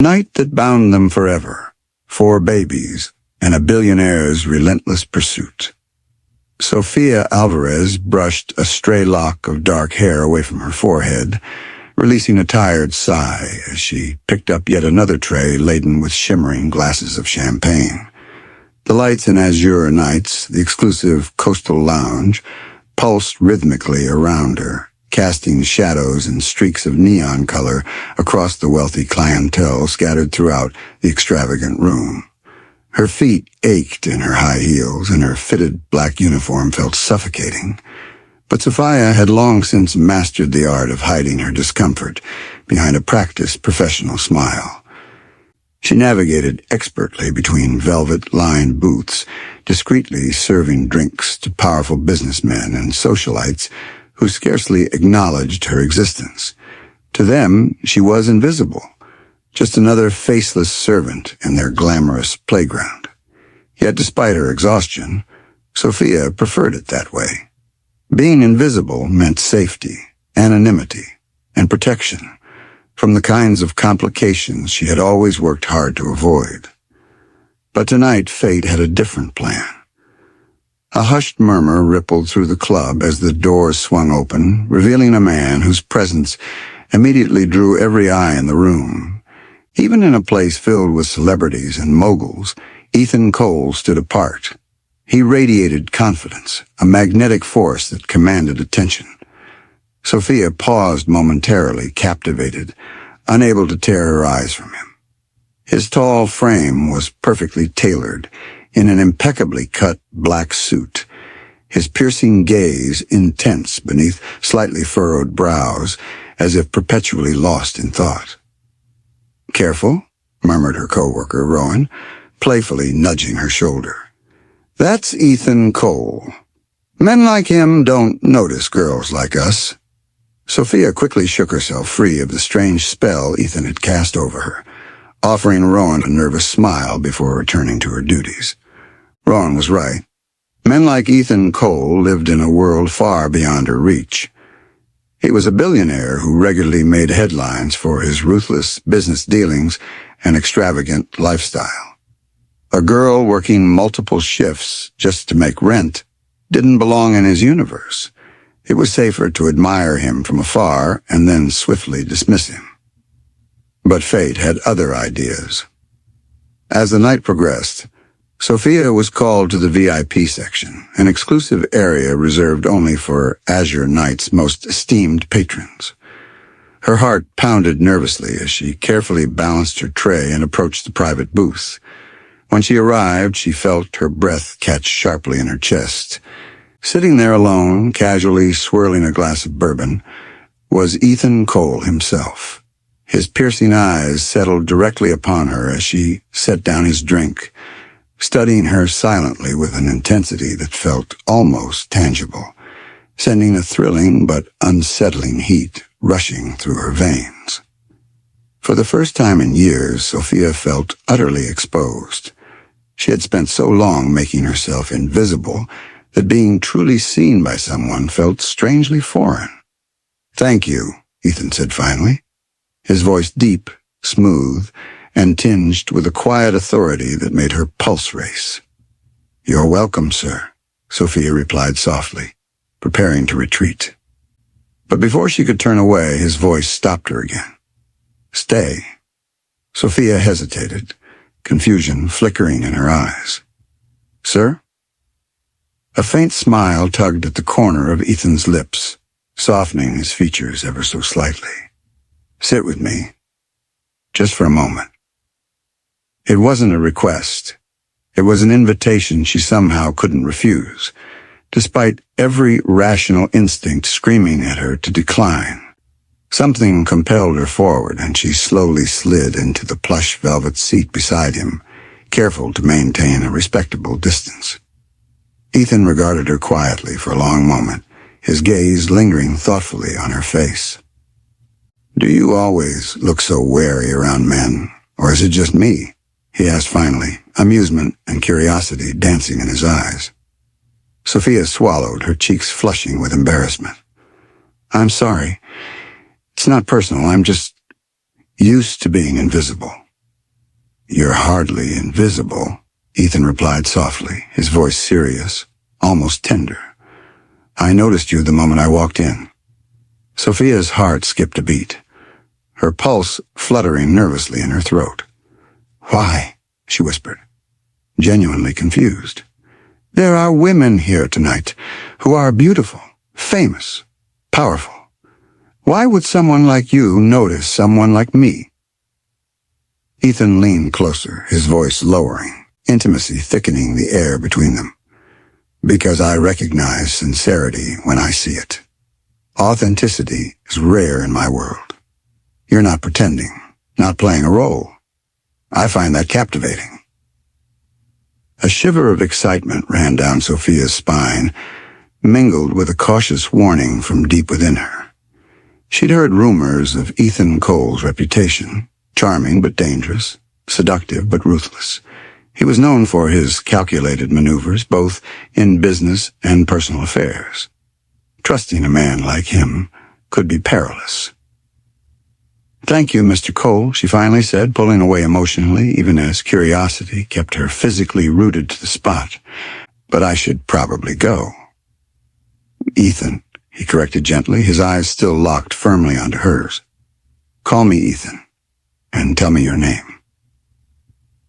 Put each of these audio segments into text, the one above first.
Night that bound them forever, 4 babies, and a billionaire's relentless pursuit. Sofia Alvarez brushed a stray lock of dark hair away from her forehead, releasing a tired sigh as she picked up yet another tray laden with shimmering glasses of champagne. The lights in Azure Nights, the exclusive coastal lounge, pulsed rhythmically around her, casting shadows and streaks of neon color across the wealthy clientele scattered throughout the extravagant room. Her feet ached in her high heels, and her fitted black uniform felt suffocating. But Sofia had long since mastered the art of hiding her discomfort behind a practiced professional smile. She navigated expertly between velvet-lined booths, discreetly serving drinks to powerful businessmen and socialites who scarcely acknowledged her existence. To them, she was invisible, just another faceless servant in their glamorous playground. Yet despite her exhaustion, Sofia preferred it that way. Being invisible meant safety, anonymity, and protection from the kinds of complications she had always worked hard to avoid. But tonight, fate had a different plan. A hushed murmur rippled through the club as the doors swung open, revealing a man whose presence immediately drew every eye in the room. Even in a place filled with celebrities and moguls, Ethan Cole stood apart. He radiated confidence, a magnetic force that commanded attention. Sofia paused momentarily, captivated, unable to tear her eyes from him. His tall frame was perfectly tailored, in an impeccably cut black suit, his piercing gaze intense beneath slightly furrowed brows, as if perpetually lost in thought. "Careful," murmured her co-worker, Rowan, playfully nudging her shoulder. "That's Ethan Cole. Men like him don't notice girls like us." Sofia quickly shook herself free of the strange spell Ethan had cast over her, offering Rowan a nervous smile before returning to her duties. Rowan was right. Men like Ethan Cole lived in a world far beyond her reach. He was a billionaire who regularly made headlines for his ruthless business dealings and extravagant lifestyle. A girl working multiple shifts just to make rent didn't belong in his universe. It was safer to admire him from afar and then swiftly dismiss him. But fate had other ideas. As the night progressed, Sofia was called to the VIP section, an exclusive area reserved only for Azure Night's most esteemed patrons. Her heart pounded nervously as she carefully balanced her tray and approached the private booth. When she arrived, she felt her breath catch sharply in her chest. Sitting there alone, casually swirling a glass of bourbon, was Ethan Cole himself. His piercing eyes settled directly upon her as she set down his drink, studying her silently with an intensity that felt almost tangible, sending a thrilling but unsettling heat rushing through her veins. For the first time in years, Sofia felt utterly exposed. She had spent so long making herself invisible that being truly seen by someone felt strangely foreign. "Thank you," Ethan said finally, his voice deep, smooth, and tinged with a quiet authority that made her pulse race. "You're welcome, sir," Sofia replied softly, preparing to retreat. But before she could turn away, his voice stopped her again. "Stay." Sofia hesitated, confusion flickering in her eyes. "Sir?" A faint smile tugged at the corner of Ethan's lips, softening his features ever so slightly. "Sit with me, just for a moment." It wasn't a request. It was an invitation she somehow couldn't refuse, despite every rational instinct screaming at her to decline. Something compelled her forward, and she slowly slid into the plush velvet seat beside him, careful to maintain a respectable distance. Ethan regarded her quietly for a long moment, his gaze lingering thoughtfully on her face. "Do you always look so wary around men, or is it just me?" he asked finally, amusement and curiosity dancing in his eyes. Sofia swallowed, her cheeks flushing with embarrassment. "I'm sorry. It's not personal. I'm just used to being invisible." "You're hardly invisible," Ethan replied softly, his voice serious, almost tender. "I noticed you the moment I walked in." Sophia's heart skipped a beat, her pulse fluttering nervously in her throat. "Why?" she whispered, genuinely confused. "There are women here tonight who are beautiful, famous, powerful. Why would someone like you notice someone like me?" Ethan leaned closer, his voice lowering, intimacy thickening the air between them. "Because I recognize sincerity when I see it. Authenticity is rare in my world. You're not pretending, not playing a role. I find that captivating." A shiver of excitement ran down Sophia's spine, mingled with a cautious warning from deep within her. She'd heard rumors of Ethan Cole's reputation, charming but dangerous, seductive but ruthless. He was known for his calculated maneuvers, both in business and personal affairs. Trusting a man like him could be perilous. "Thank you, Mr. Cole," she finally said, pulling away emotionally, even as curiosity kept her physically rooted to the spot. "But I should probably go." "Ethan," he corrected gently, his eyes still locked firmly onto hers. "Call me Ethan, and tell me your name."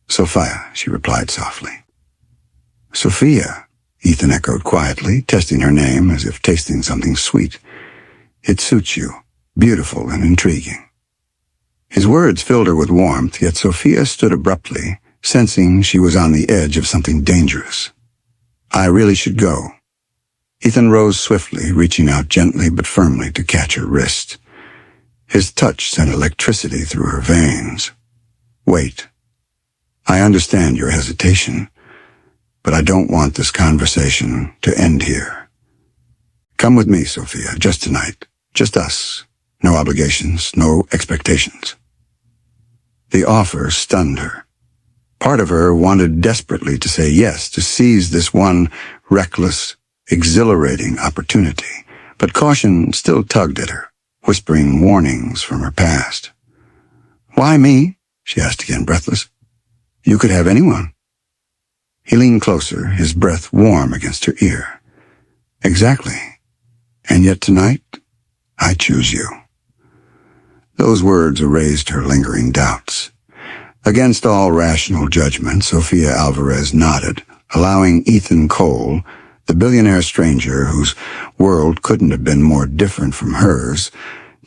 "Sophia," she replied softly. "Sophia," Ethan echoed quietly, testing her name as if tasting something sweet. "It suits you, beautiful and intriguing." His words filled her with warmth, yet Sophia stood abruptly, sensing she was on the edge of something dangerous. "I really should go." Ethan rose swiftly, reaching out gently but firmly to catch her wrist. His touch sent electricity through her veins. "Wait. I understand your hesitation, but I don't want this conversation to end here. Come with me, Sophia, just tonight. Just us. No obligations, no expectations." The offer stunned her. Part of her wanted desperately to say yes, to seize this one reckless, exhilarating opportunity, but caution still tugged at her, whispering warnings from her past. "Why me?" she asked again, breathless. "You could have anyone." He leaned closer, his breath warm against her ear. "Exactly. And yet tonight, I choose you." Those words erased her lingering doubts. Against all rational judgment, Sophia Alvarez nodded, allowing Ethan Cole, the billionaire stranger whose world couldn't have been more different from hers,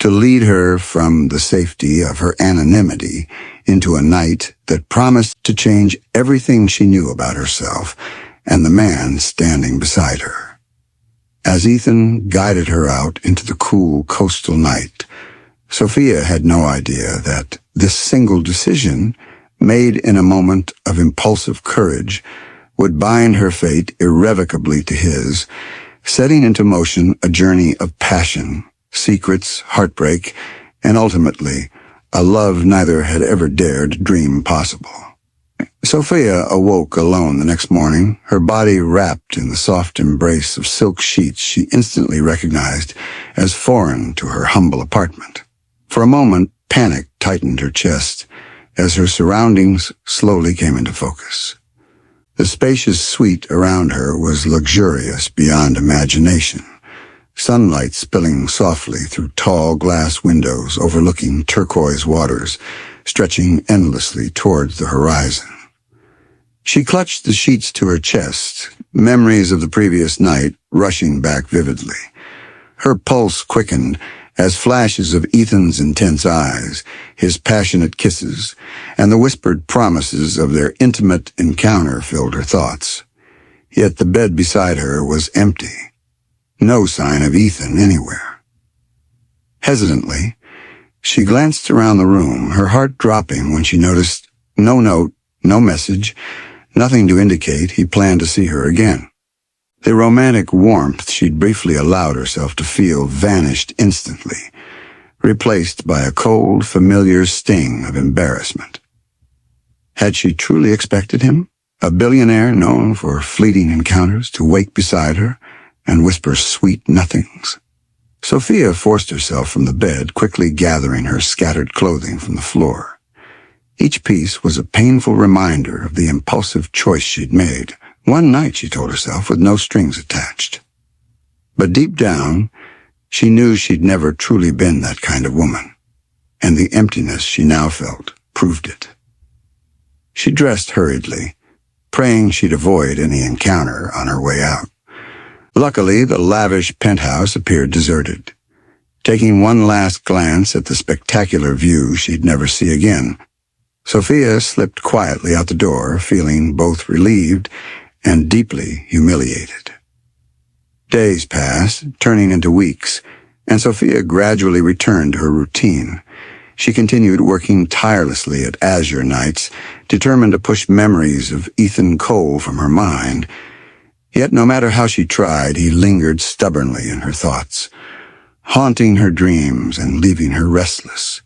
to lead her from the safety of her anonymity into a night that promised to change everything she knew about herself and the man standing beside her. As Ethan guided her out into the cool coastal night, Sophia had no idea that this single decision, made in a moment of impulsive courage, would bind her fate irrevocably to his, setting into motion a journey of passion, secrets, heartbreak, and ultimately a love neither had ever dared dream possible. Sophia awoke alone the next morning, her body wrapped in the soft embrace of silk sheets she instantly recognized as foreign to her humble apartment. For a moment, panic tightened her chest as her surroundings slowly came into focus. The spacious suite around her was luxurious beyond imagination, sunlight spilling softly through tall glass windows overlooking turquoise waters, stretching endlessly towards the horizon. She clutched the sheets to her chest, memories of the previous night rushing back vividly. Her pulse quickened as flashes of Ethan's intense eyes, his passionate kisses, and the whispered promises of their intimate encounter filled her thoughts. Yet the bed beside her was empty. No sign of Ethan anywhere. Hesitantly, she glanced around the room, her heart dropping when she noticed no note, no message, nothing to indicate he planned to see her again. The romantic warmth she'd briefly allowed herself to feel vanished instantly, replaced by a cold, familiar sting of embarrassment. Had she truly expected him, a billionaire known for fleeting encounters, to wake beside her and whisper sweet nothings? Sophia forced herself from the bed, quickly gathering her scattered clothing from the floor. Each piece was a painful reminder of the impulsive choice she'd made. One night, she told herself, with no strings attached. But deep down, she knew she'd never truly been that kind of woman, and the emptiness she now felt proved it. She dressed hurriedly, praying she'd avoid any encounter on her way out. Luckily, the lavish penthouse appeared deserted. Taking one last glance at the spectacular view she'd never see again, Sophia slipped quietly out the door, feeling both relieved and deeply humiliated. Days passed, turning into weeks, and Sophia gradually returned to her routine. She continued working tirelessly at Azure nights, determined to push memories of Ethan Cole from her mind. Yet no matter how she tried, he lingered stubbornly in her thoughts, haunting her dreams and leaving her restless.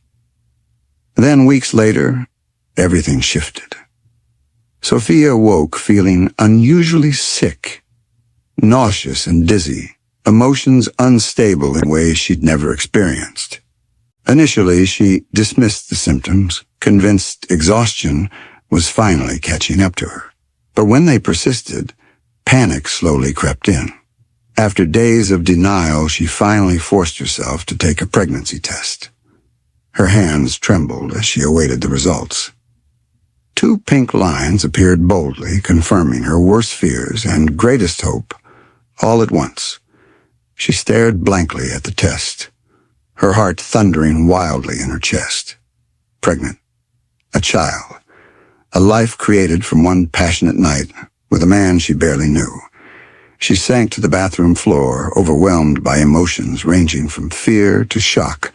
Then, weeks later, everything shifted. Sophia woke feeling unusually sick, nauseous and dizzy, emotions unstable in ways she'd never experienced. Initially, she dismissed the symptoms, convinced exhaustion was finally catching up to her. But when they persisted, panic slowly crept in. After days of denial, she finally forced herself to take a pregnancy test. Her hands trembled as she awaited the results. 2 pink lines appeared boldly, confirming her worst fears and greatest hope, all at once. She stared blankly at the test, her heart thundering wildly in her chest. Pregnant. A child. A life created from one passionate night with a man she barely knew. She sank to the bathroom floor, overwhelmed by emotions ranging from fear to shock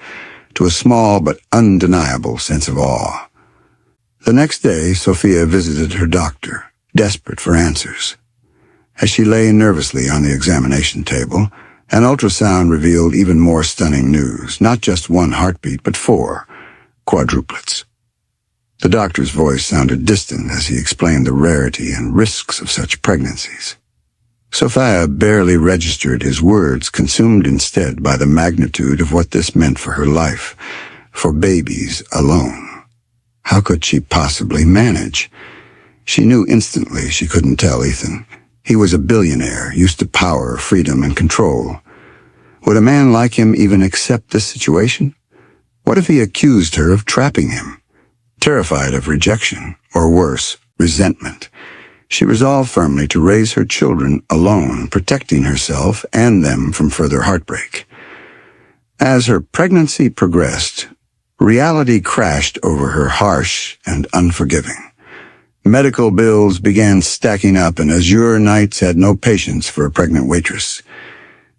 to a small but undeniable sense of awe. The next day, Sophia visited her doctor, desperate for answers. As she lay nervously on the examination table, an ultrasound revealed even more stunning news. Not just 1 heartbeat, but 4 quadruplets. The doctor's voice sounded distant as he explained the rarity and risks of such pregnancies. Sophia barely registered his words, consumed instead by the magnitude of what this meant for her life, for babies alone. How could she possibly manage? She knew instantly she couldn't tell Ethan. He was a billionaire, used to power, freedom, and control. Would a man like him even accept this situation? What if he accused her of trapping him? Terrified of rejection, or worse, resentment, she resolved firmly to raise her children alone, protecting herself and them from further heartbreak. As her pregnancy progressed, reality crashed over her, harsh and unforgiving. Medical bills began stacking up, and Azure nights had no patience for a pregnant waitress.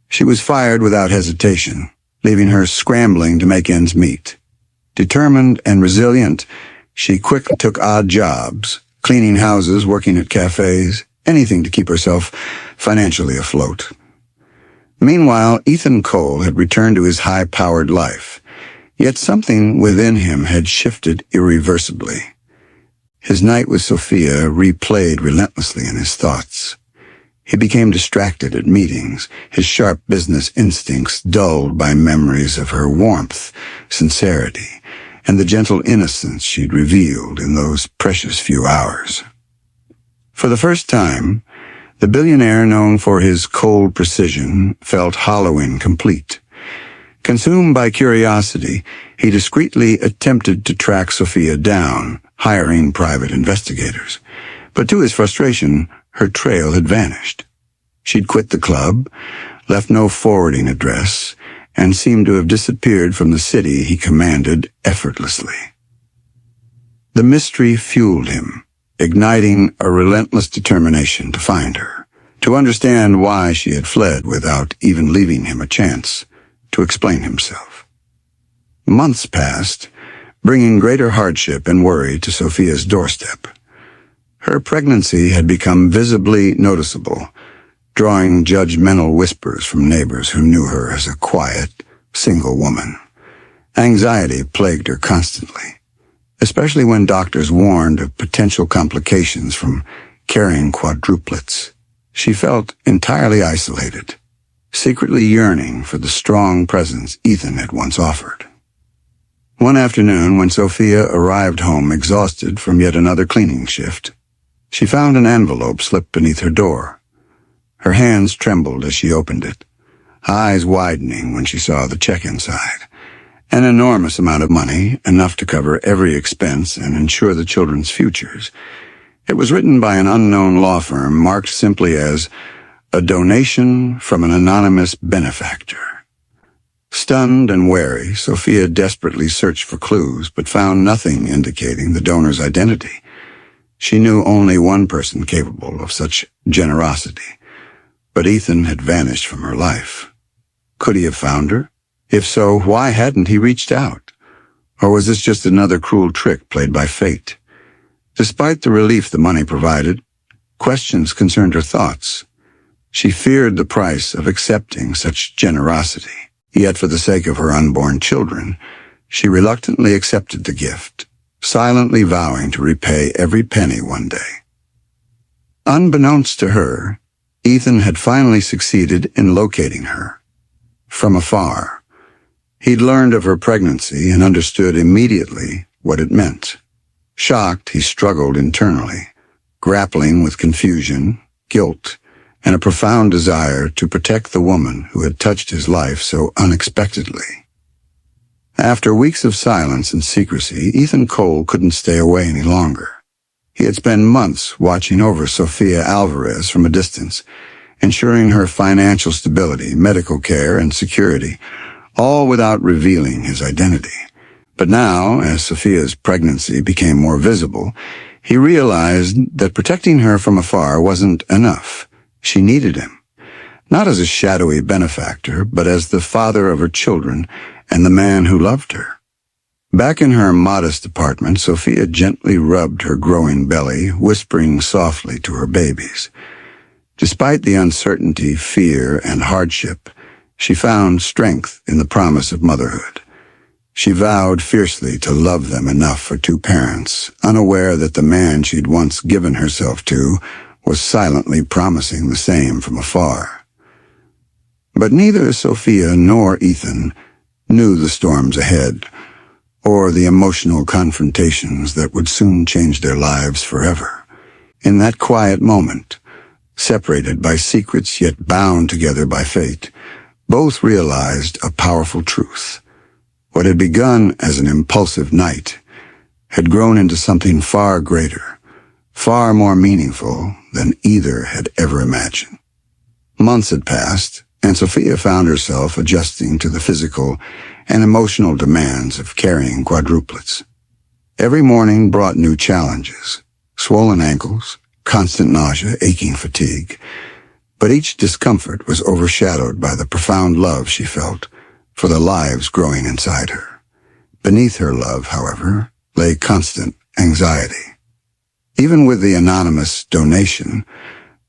She was fired without hesitation, leaving her scrambling to make ends meet. Determined and resilient, she quickly took odd jobs, cleaning houses, working at cafes, anything to keep herself financially afloat. Meanwhile, Ethan Cole had returned to his high-powered life, yet something within him had shifted irreversibly. His night with Sophia replayed relentlessly in his thoughts. He became distracted at meetings, his sharp business instincts dulled by memories of her warmth, sincerity, and the gentle innocence she'd revealed in those precious few hours. For the first time, the billionaire known for his cold precision felt hollow and incomplete. Consumed by curiosity, he discreetly attempted to track Sophia down, hiring private investigators. But to his frustration, her trail had vanished. She'd quit the club, left no forwarding address, and seemed to have disappeared from the city he commanded effortlessly. The mystery fueled him, igniting a relentless determination to find her, to understand why she had fled without even leaving him a chance to explain himself. Months passed, bringing greater hardship and worry to Sophia's doorstep. Her pregnancy had become visibly noticeable, drawing judgmental whispers from neighbors who knew her as a quiet, single woman. Anxiety plagued her constantly, especially when doctors warned of potential complications from carrying quadruplets. She felt entirely isolated, secretly yearning for the strong presence Ethan had once offered. One afternoon, when Sophia arrived home exhausted from yet another cleaning shift, she found an envelope slipped beneath her door. Her hands trembled as she opened it, eyes widening when she saw the check inside. An enormous amount of money, enough to cover every expense and ensure the children's futures. It was written by an unknown law firm, marked simply as a donation from an anonymous benefactor. Stunned and wary, Sophia desperately searched for clues, but found nothing indicating the donor's identity. She knew only one person capable of such generosity, but Ethan had vanished from her life. Could he have found her? If so, why hadn't he reached out? Or was this just another cruel trick played by fate? Despite the relief the money provided, questions concerned her thoughts. She feared the price of accepting such generosity. Yet for the sake of her unborn children, she reluctantly accepted the gift, silently vowing to repay every penny one day. Unbeknownst to her, Ethan had finally succeeded in locating her. From afar, he'd learned of her pregnancy and understood immediately what it meant. Shocked, he struggled internally, grappling with confusion, guilt, and a profound desire to protect the woman who had touched his life so unexpectedly. After weeks of silence and secrecy, Ethan Cole couldn't stay away any longer. He had spent months watching over Sophia Alvarez from a distance, ensuring her financial stability, medical care, and security, all without revealing his identity. But now, as Sophia's pregnancy became more visible, he realized that protecting her from afar wasn't enough. She needed him, not as a shadowy benefactor, but as the father of her children and the man who loved her. Back in her modest apartment, Sophia gently rubbed her growing belly, whispering softly to her babies. Despite the uncertainty, fear, and hardship, she found strength in the promise of motherhood. She vowed fiercely to love them enough for two parents, unaware that the man she'd once given herself to was silently promising the same from afar. But neither Sophia nor Ethan knew the storms ahead, or the emotional confrontations that would soon change their lives forever. In that quiet moment, separated by secrets yet bound together by fate, both realized a powerful truth. What had begun as an impulsive night had grown into something far greater, far more meaningful than either had ever imagined. Months had passed, and Sophia found herself adjusting to the physical and emotional demands of carrying quadruplets. Every morning brought new challenges, swollen ankles, constant nausea, aching fatigue. But each discomfort was overshadowed by the profound love she felt for the lives growing inside her. Beneath her love, however, lay constant anxiety. Even with the anonymous donation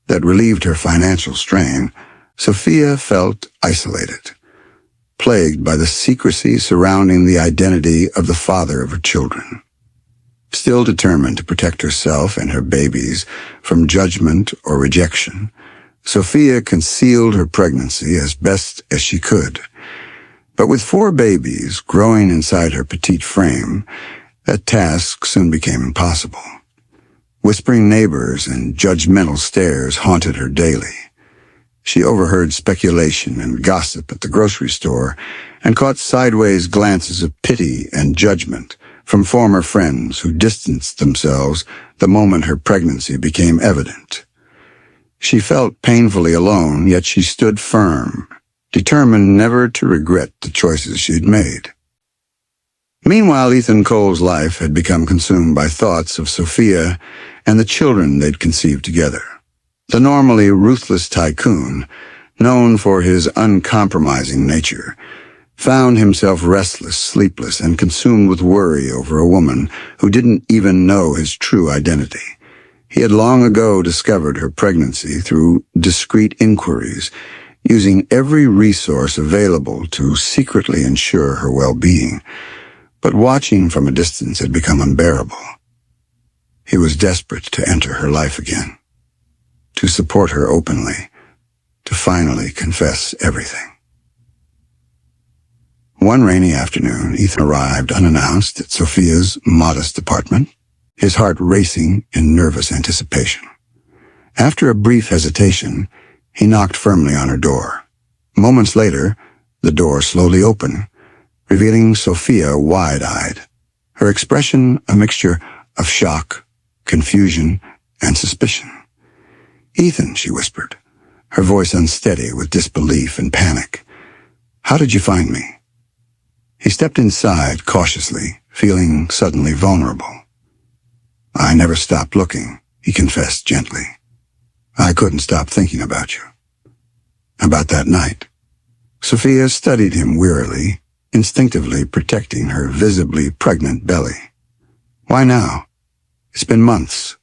that relieved her financial strain, Sophia felt isolated, plagued by the secrecy surrounding the identity of the father of her children. Still determined to protect herself and her babies from judgment or rejection, Sophia concealed her pregnancy as best as she could. But with 4 babies growing inside her petite frame, that task soon became impossible. Whispering neighbors and judgmental stares haunted her daily. She overheard speculation and gossip at the grocery store and caught sideways glances of pity and judgment from former friends who distanced themselves the moment her pregnancy became evident. She felt painfully alone, yet she stood firm, determined never to regret the choices she'd made. Meanwhile, Ethan Cole's life had become consumed by thoughts of Sophia and the children they'd conceived together. The normally ruthless tycoon, known for his uncompromising nature, found himself restless, sleepless, and consumed with worry over a woman who didn't even know his true identity. He had long ago discovered her pregnancy through discreet inquiries, using every resource available to secretly ensure her well-being. But watching from a distance had become unbearable. He was desperate to enter her life again, to support her openly, to finally confess everything. One rainy afternoon, Ethan arrived unannounced at Sophia's modest apartment, his heart racing in nervous anticipation. After a brief hesitation, he knocked firmly on her door. Moments later, the door slowly opened, revealing Sophia wide-eyed, her expression a mixture of shock, confusion, and suspicion. "Ethan," she whispered, her voice unsteady with disbelief and panic. "How did you find me?" He stepped inside cautiously, feeling suddenly vulnerable. "I never stopped looking," he confessed gently. "I couldn't stop thinking about you. About that night." Sophia studied him wearily, instinctively protecting her visibly pregnant belly. "Why now? It's been months.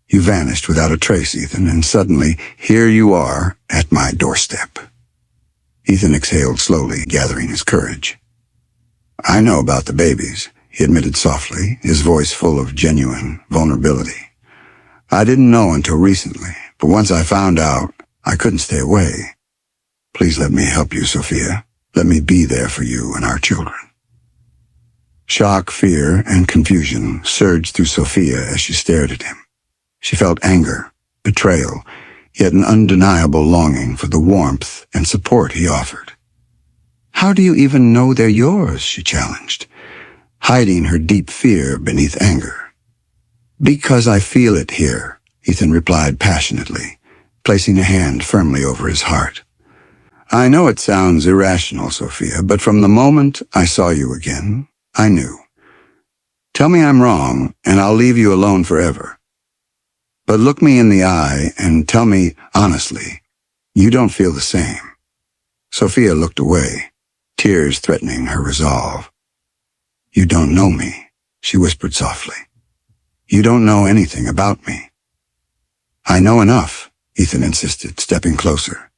You vanished without a trace, Ethan, and suddenly here you are at my doorstep." Ethan exhaled slowly, gathering his courage. "I know about the babies," he admitted softly, his voice full of genuine vulnerability. "I didn't know until recently, but once I found out, I couldn't stay away. Please let me help you, Sophia. Let me be there for you and our children." Shock, fear, and confusion surged through Sophia as she stared at him. She felt anger, betrayal, yet an undeniable longing for the warmth and support he offered. "How do you even know they're yours?" she challenged, hiding her deep fear beneath anger. "Because I feel it here," Ethan replied passionately, placing a hand firmly over his heart. "I know it sounds irrational, Sophia, but from the moment I saw you again, I knew. Tell me I'm wrong, and I'll leave you alone forever. But look me in the eye and tell me honestly, you don't feel the same." Sophia looked away, tears threatening her resolve. "You don't know me," she whispered softly. "You don't know anything about me." "I know enough," Ethan insisted, stepping closer.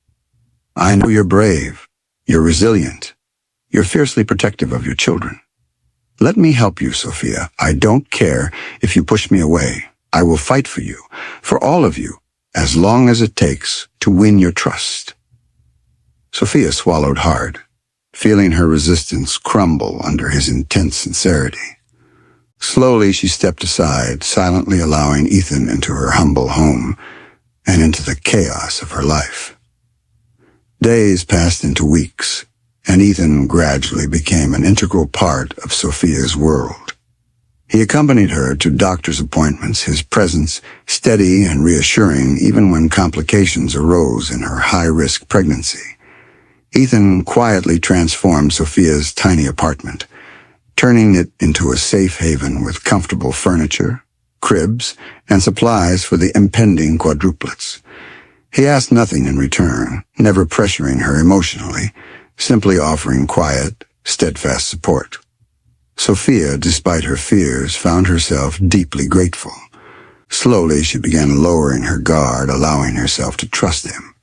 "I know you're brave, you're resilient, you're fiercely protective of your children. Let me help you, Sophia. I don't care if you push me away. I will fight for you, for all of you, as long as it takes to win your trust." Sophia swallowed hard, feeling her resistance crumble under his intense sincerity. Slowly she stepped aside, silently allowing Ethan into her humble home and into the chaos of her life. Days passed into weeks, and Ethan gradually became an integral part of Sophia's world. He accompanied her to doctor's appointments, his presence steady and reassuring even when complications arose in her high-risk pregnancy. Ethan quietly transformed Sophia's tiny apartment, turning it into a safe haven with comfortable furniture, cribs, and supplies for the impending quadruplets. He asked nothing in return, never pressuring her emotionally, simply offering quiet, steadfast support. Sophia, despite her fears, found herself deeply grateful. Slowly she began lowering her guard, allowing herself to trust him.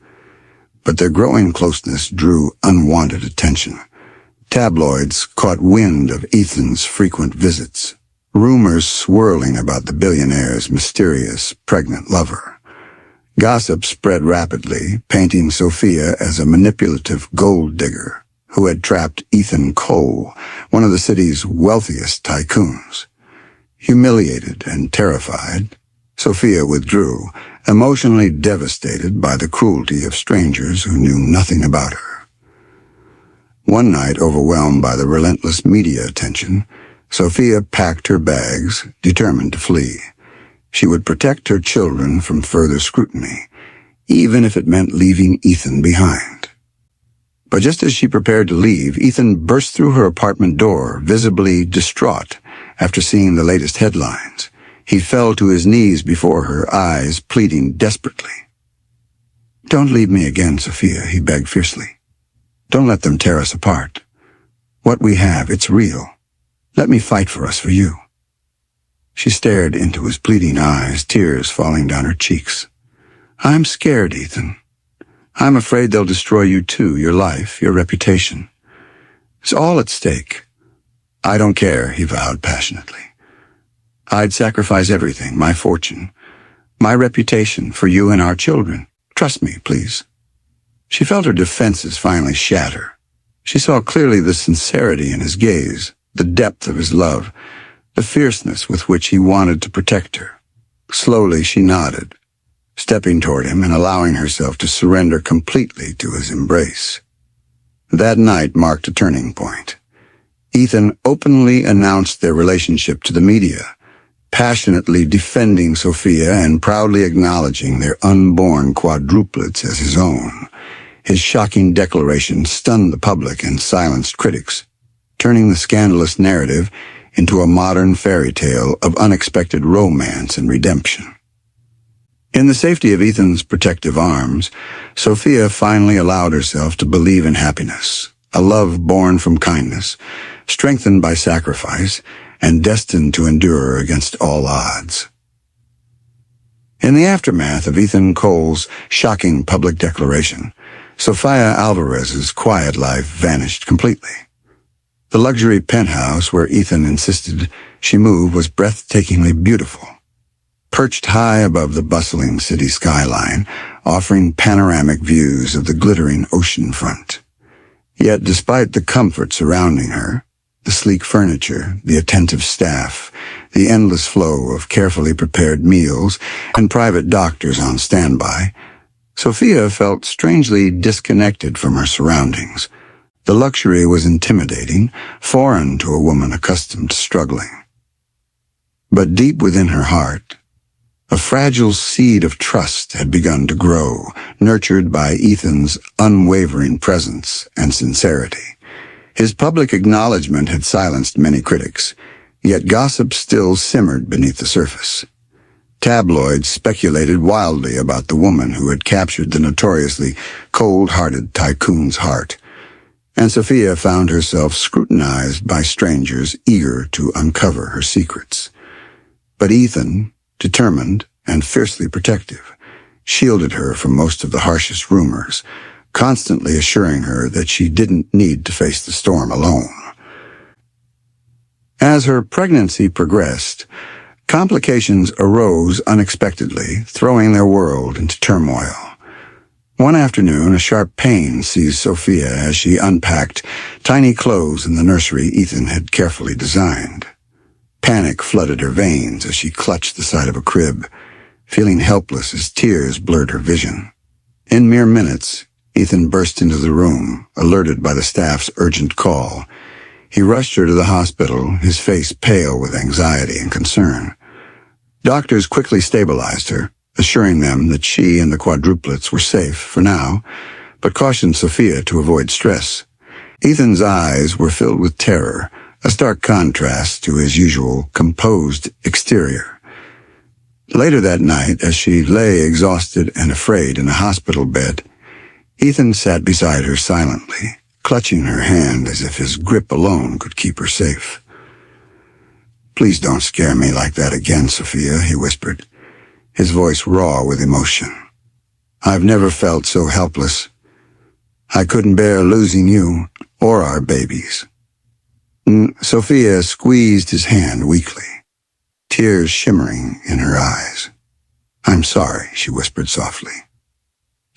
But their growing closeness drew unwanted attention. Tabloids caught wind of Ethan's frequent visits, rumors swirling about the billionaire's mysterious, pregnant lover. Gossip spread rapidly, painting Sophia as a manipulative gold digger who had trapped Ethan Cole, one of the city's wealthiest tycoons. Humiliated and terrified, Sophia withdrew, emotionally devastated by the cruelty of strangers who knew nothing about her. One night, overwhelmed by the relentless media attention, Sophia packed her bags, determined to flee. She would protect her children from further scrutiny, even if it meant leaving Ethan behind. But just as she prepared to leave, Ethan burst through her apartment door, visibly distraught after seeing the latest headlines. He fell to his knees before her, eyes pleading desperately. "Don't leave me again, Sophia," he begged fiercely. "Don't let them tear us apart. What we have, it's real. Let me fight for us, for you." She stared into his pleading eyes, tears falling down her cheeks. "I'm scared, Ethan. I'm afraid they'll destroy you too, your life, your reputation. It's all at stake." "I don't care," he vowed passionately. "I'd sacrifice everything, my fortune, my reputation, for you and our children. Trust me, please." She felt her defenses finally shatter. She saw clearly the sincerity in his gaze, the depth of his love, the fierceness with which he wanted to protect her. Slowly she nodded, stepping toward him and allowing herself to surrender completely to his embrace. That night marked a turning point. Ethan openly announced their relationship to the media, passionately defending Sophia and proudly acknowledging their unborn quadruplets as his own. His shocking declaration stunned the public and silenced critics, turning the scandalous narrative into a modern fairy tale of unexpected romance and redemption. In the safety of Ethan's protective arms, Sophia finally allowed herself to believe in happiness, a love born from kindness, strengthened by sacrifice, and destined to endure against all odds. In the aftermath of Ethan Cole's shocking public declaration, Sofia Alvarez's quiet life vanished completely. The luxury penthouse where Ethan insisted she move was breathtakingly beautiful, perched high above the bustling city skyline, offering panoramic views of the glittering ocean front. Yet despite the comfort surrounding her, the sleek furniture, the attentive staff, the endless flow of carefully prepared meals, and private doctors on standby, Sophia felt strangely disconnected from her surroundings. The luxury was intimidating, foreign to a woman accustomed to struggling. But deep within her heart, a fragile seed of trust had begun to grow, nurtured by Ethan's unwavering presence and sincerity. His public acknowledgement had silenced many critics, yet gossip still simmered beneath the surface. Tabloids speculated wildly about the woman who had captured the notoriously cold-hearted tycoon's heart, and Sophia found herself scrutinized by strangers eager to uncover her secrets. But Ethan, determined and fiercely protective, shielded her from most of the harshest rumors, constantly assuring her that she didn't need to face the storm alone. As her pregnancy progressed, complications arose unexpectedly, throwing their world into turmoil. One afternoon, a sharp pain seized Sophia as she unpacked tiny clothes in the nursery Ethan had carefully designed. Panic flooded her veins as she clutched the side of a crib, feeling helpless as tears blurred her vision. In mere minutes, Ethan burst into the room, alerted by the staff's urgent call. He rushed her to the hospital, his face pale with anxiety and concern. Doctors quickly stabilized her, assuring them that she and the quadruplets were safe for now, but cautioned Sophia to avoid stress. Ethan's eyes were filled with terror, a stark contrast to his usual composed exterior. Later that night, as she lay exhausted and afraid in a hospital bed, Ethan sat beside her silently, clutching her hand as if his grip alone could keep her safe. "Please don't scare me like that again, Sophia," he whispered, his voice raw with emotion. "I've never felt so helpless. I couldn't bear losing you or our babies." Sophia squeezed his hand weakly, tears shimmering in her eyes. "I'm sorry," she whispered softly.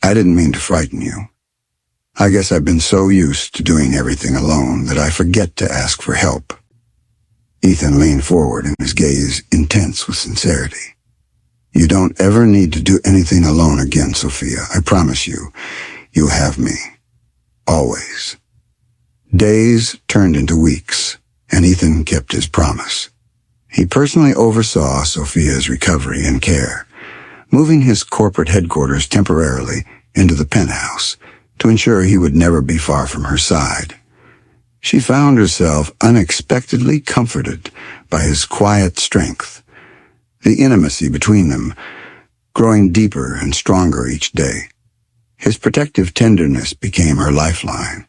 "I didn't mean to frighten you. I guess I've been so used to doing everything alone that I forget to ask for help." Ethan leaned forward, and his gaze intense with sincerity. "You don't ever need to do anything alone again, Sophia. I promise you, you have me. Always." Days turned into weeks, and Ethan kept his promise. He personally oversaw Sophia's recovery and care, moving his corporate headquarters temporarily into the penthouse to ensure he would never be far from her side. She found herself unexpectedly comforted by his quiet strength, the intimacy between them growing deeper and stronger each day. His protective tenderness became her lifeline,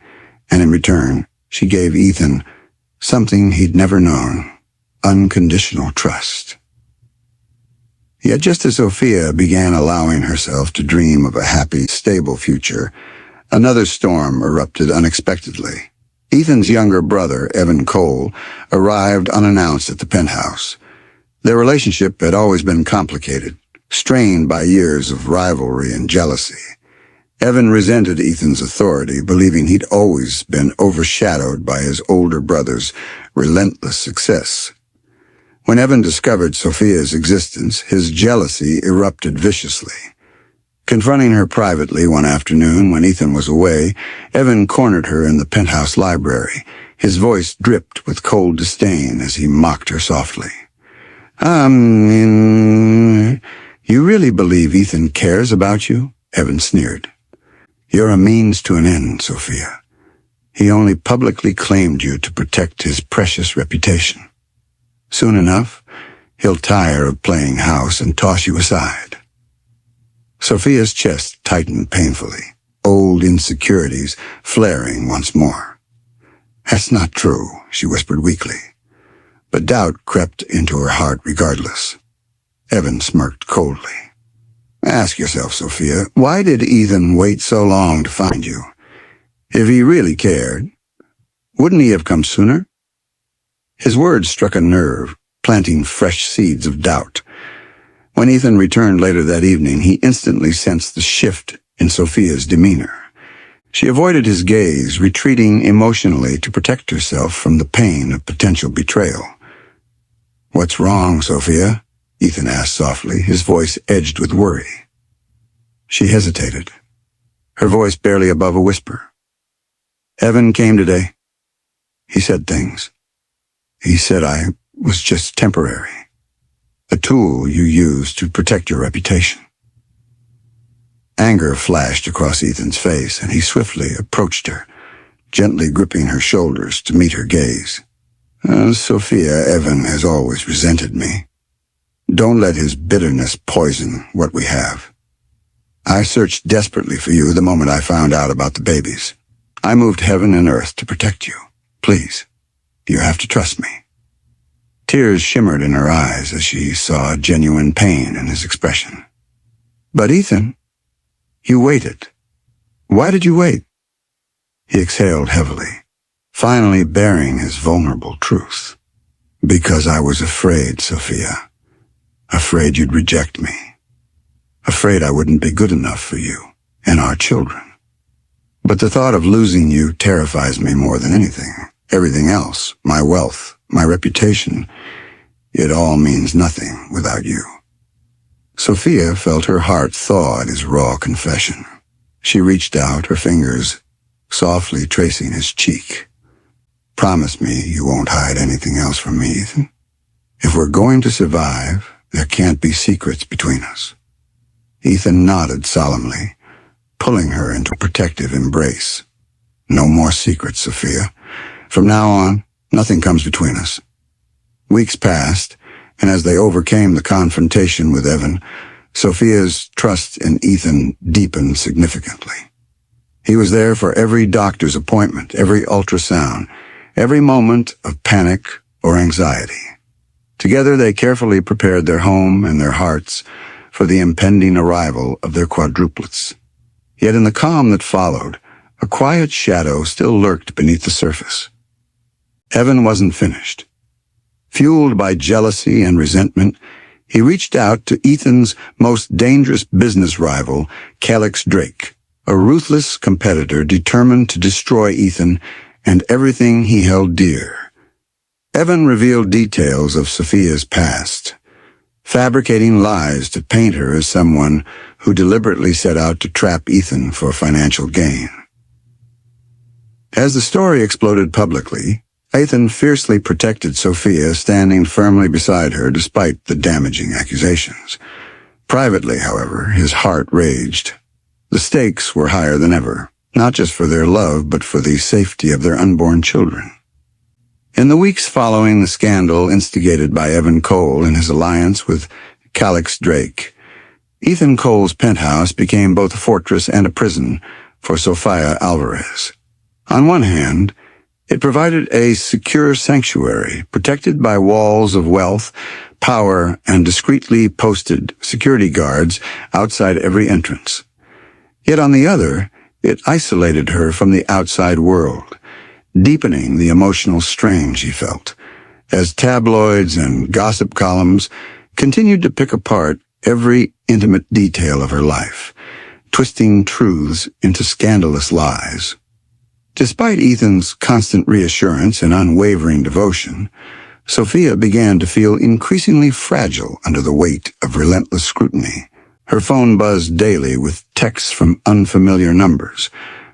and in return, she gave Ethan something he'd never known: unconditional trust. Yet just as Sophia began allowing herself to dream of a happy, stable future, another storm erupted unexpectedly. Ethan's younger brother, Evan Cole, arrived unannounced at the penthouse. Their relationship had always been complicated, strained by years of rivalry and jealousy. Evan resented Ethan's authority, believing he'd always been overshadowed by his older brother's relentless success. When Evan discovered Sophia's existence, his jealousy erupted viciously. Confronting her privately one afternoon when Ethan was away, Evan cornered her in the penthouse library. His voice dripped with cold disdain as he mocked her softly. You really believe Ethan cares about you?" Evan sneered. "You're a means to an end, Sophia. He only publicly claimed you to protect his precious reputation. Soon enough, he'll tire of playing house and toss you aside." Sophia's chest tightened painfully, old insecurities flaring once more. "That's not true," she whispered weakly. But doubt crept into her heart regardless. Evan smirked coldly. "Ask yourself, Sophia, why did Ethan wait so long to find you? If he really cared, wouldn't he have come sooner?" His words struck a nerve, planting fresh seeds of doubt. When Ethan returned later that evening, he instantly sensed the shift in Sophia's demeanor. She avoided his gaze, retreating emotionally to protect herself from the pain of potential betrayal. "What's wrong, Sophia?" Ethan asked softly, his voice edged with worry. She hesitated, her voice barely above a whisper. "Evan came today. He said things. He said I was just temporary, a tool you used to protect your reputation." Anger flashed across Ethan's face, and he swiftly approached her, gently gripping her shoulders to meet her gaze. Sophia, Evan has always resented me. Don't let his bitterness poison what we have. I searched desperately for you the moment I found out about the babies. I moved heaven and earth to protect you. Please, you have to trust me." Tears shimmered in her eyes as she saw genuine pain in his expression. "But Ethan, you waited. Why did you wait?" He exhaled heavily, finally bearing his vulnerable truth. "Because I was afraid, Sophia. Afraid you'd reject me. Afraid I wouldn't be good enough for you and our children. But the thought of losing you terrifies me more than anything. Everything else, my wealth, my reputation, it all means nothing without you." Sophia felt her heart thaw at his raw confession. She reached out, her fingers softly tracing his cheek. "Promise me you won't hide anything else from me, Ethan. If we're going to survive, there can't be secrets between us." Ethan nodded solemnly, pulling her into a protective embrace. "No more secrets, Sophia. From now on, nothing comes between us." Weeks passed, and as they overcame the confrontation with Evan, Sophia's trust in Ethan deepened significantly. He was there for every doctor's appointment, every ultrasound, every moment of panic or anxiety. Together they carefully prepared their home and their hearts for the impending arrival of their quadruplets. Yet in the calm that followed, a quiet shadow still lurked beneath the surface. Evan wasn't finished. Fueled by jealousy and resentment, he reached out to Ethan's most dangerous business rival, Calix Drake, a ruthless competitor determined to destroy Ethan and everything he held dear. Evan revealed details of Sophia's past, fabricating lies to paint her as someone who deliberately set out to trap Ethan for financial gain. As the story exploded publicly, Ethan fiercely protected Sophia, standing firmly beside her despite the damaging accusations. Privately, however, his heart raged. The stakes were higher than ever, not just for their love, but for the safety of their unborn children. In the weeks following the scandal instigated by Evan Cole and his alliance with Calix Drake, Ethan Cole's penthouse became both a fortress and a prison for Sofia Alvarez. On one hand, it provided a secure sanctuary, protected by walls of wealth, power, and discreetly posted security guards outside every entrance. Yet on the other, it isolated her from the outside world, deepening the emotional strain she felt, as tabloids and gossip columns continued to pick apart every intimate detail of her life, twisting truths into scandalous lies. Despite Ethan's constant reassurance and unwavering devotion, Sophia began to feel increasingly fragile under the weight of relentless scrutiny. Her phone buzzed daily with texts from unfamiliar numbers,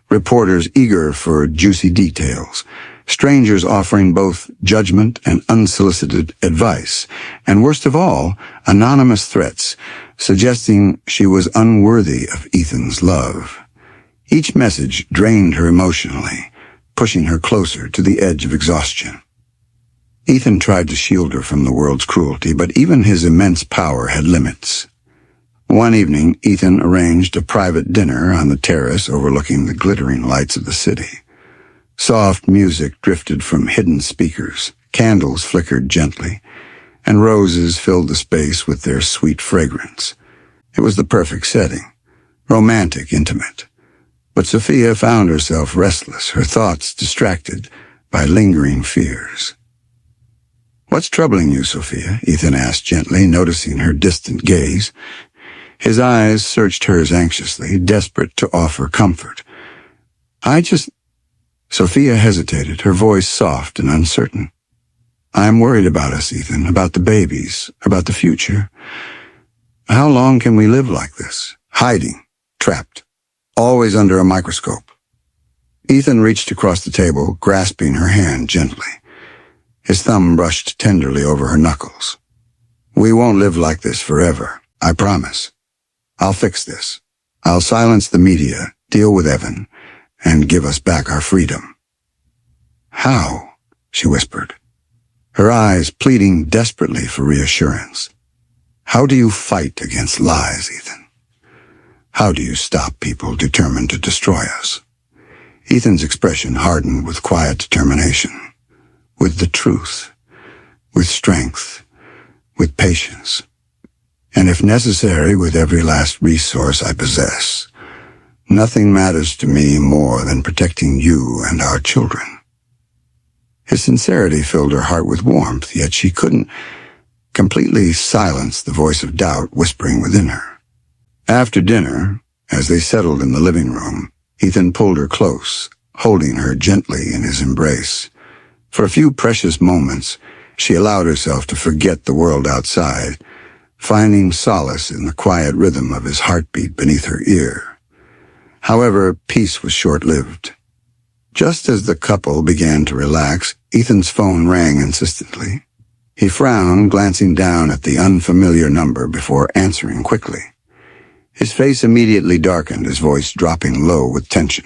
reporters eager for juicy details, strangers offering both judgment and unsolicited advice, and worst of all, anonymous threats suggesting she was unworthy of Ethan's love. Each message drained her emotionally, pushing her closer to the edge of exhaustion. Ethan tried to shield her from the world's cruelty, but even his immense power had limits. One evening, Ethan arranged a private dinner on the terrace overlooking the glittering lights of the city. Soft music drifted from hidden speakers, candles flickered gently, and roses filled the space with their sweet fragrance. It was the perfect setting, romantic, intimate. But Sophia found herself restless, her thoughts distracted by lingering fears. "What's troubling you, Sophia?" Ethan asked gently, noticing her distant gaze. His eyes searched hers anxiously, desperate to offer comfort. Sophia hesitated, her voice soft and uncertain. "I'm worried about us, Ethan, about the babies, about the future. How long can we live like this? Hiding, trapped, always under a microscope." Ethan reached across the table, grasping her hand gently. His thumb brushed tenderly over her knuckles. "We won't live like this forever, I promise. I'll fix this. I'll silence the media, deal with Evan, and give us back our freedom." "How?" she whispered, her eyes pleading desperately for reassurance. "How do you fight against lies, Ethan? How do you stop people determined to destroy us?" Ethan's expression hardened with quiet determination. "With the truth, with strength, with patience, and if necessary, with every last resource I possess. Nothing matters to me more than protecting you and our children." His sincerity filled her heart with warmth, yet she couldn't completely silence the voice of doubt whispering within her. After dinner, as they settled in the living room, Ethan pulled her close, holding her gently in his embrace. For a few precious moments, she allowed herself to forget the world outside, finding solace in the quiet rhythm of his heartbeat beneath her ear. However, peace was short-lived. Just as the couple began to relax, Ethan's phone rang insistently. He frowned, glancing down at the unfamiliar number before answering quickly. His face immediately darkened, his voice dropping low with tension.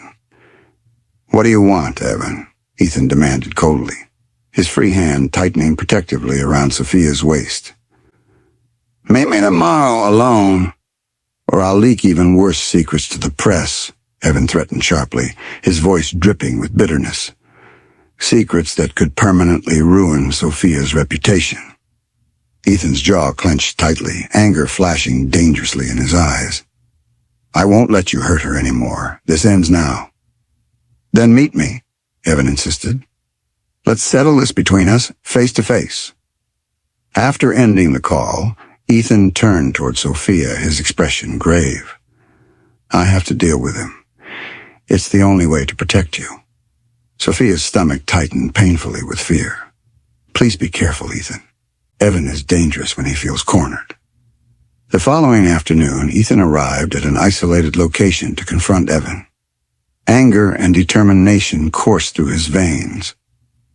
"What do you want, Evan?" Ethan demanded coldly, his free hand tightening protectively around Sophia's waist. "Meet me tomorrow alone, or I'll leak even worse secrets to the press," Evan threatened sharply, his voice dripping with bitterness. Secrets that could permanently ruin Sophia's reputation. Ethan's jaw clenched tightly, anger flashing dangerously in his eyes. "I won't let you hurt her anymore. This ends now." "Then meet me," Evan insisted. "Let's settle this between us, face to face." After ending the call, Ethan turned toward Sophia, his expression grave. "I have to deal with him. It's the only way to protect you." Sophia's stomach tightened painfully with fear. "Please be careful, Ethan. Evan is dangerous when he feels cornered." The following afternoon, Ethan arrived at an isolated location to confront Evan. Anger and determination coursed through his veins.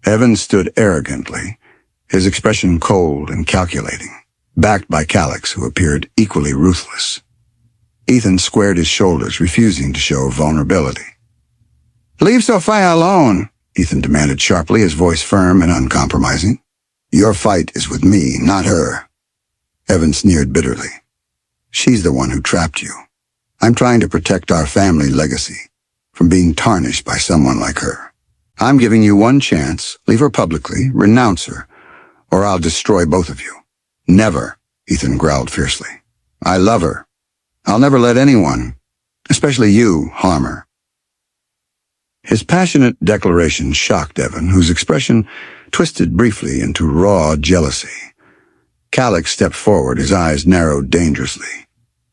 Evan stood arrogantly, his expression cold and calculating, backed by Calix, who appeared equally ruthless. Ethan squared his shoulders, refusing to show vulnerability. "Leave Sophia alone," Ethan demanded sharply, his voice firm and uncompromising. "Your fight is with me, not her." Evan sneered bitterly. "She's the one who trapped you. I'm trying to protect our family legacy from being tarnished by someone like her. I'm giving you one chance. Leave her publicly, renounce her, or I'll destroy both of you." "Never," Ethan growled fiercely. "I love her. I'll never let anyone, especially you, harm her." His passionate declaration shocked Evan, whose expression twisted briefly into raw jealousy. Calix stepped forward, his eyes narrowed dangerously.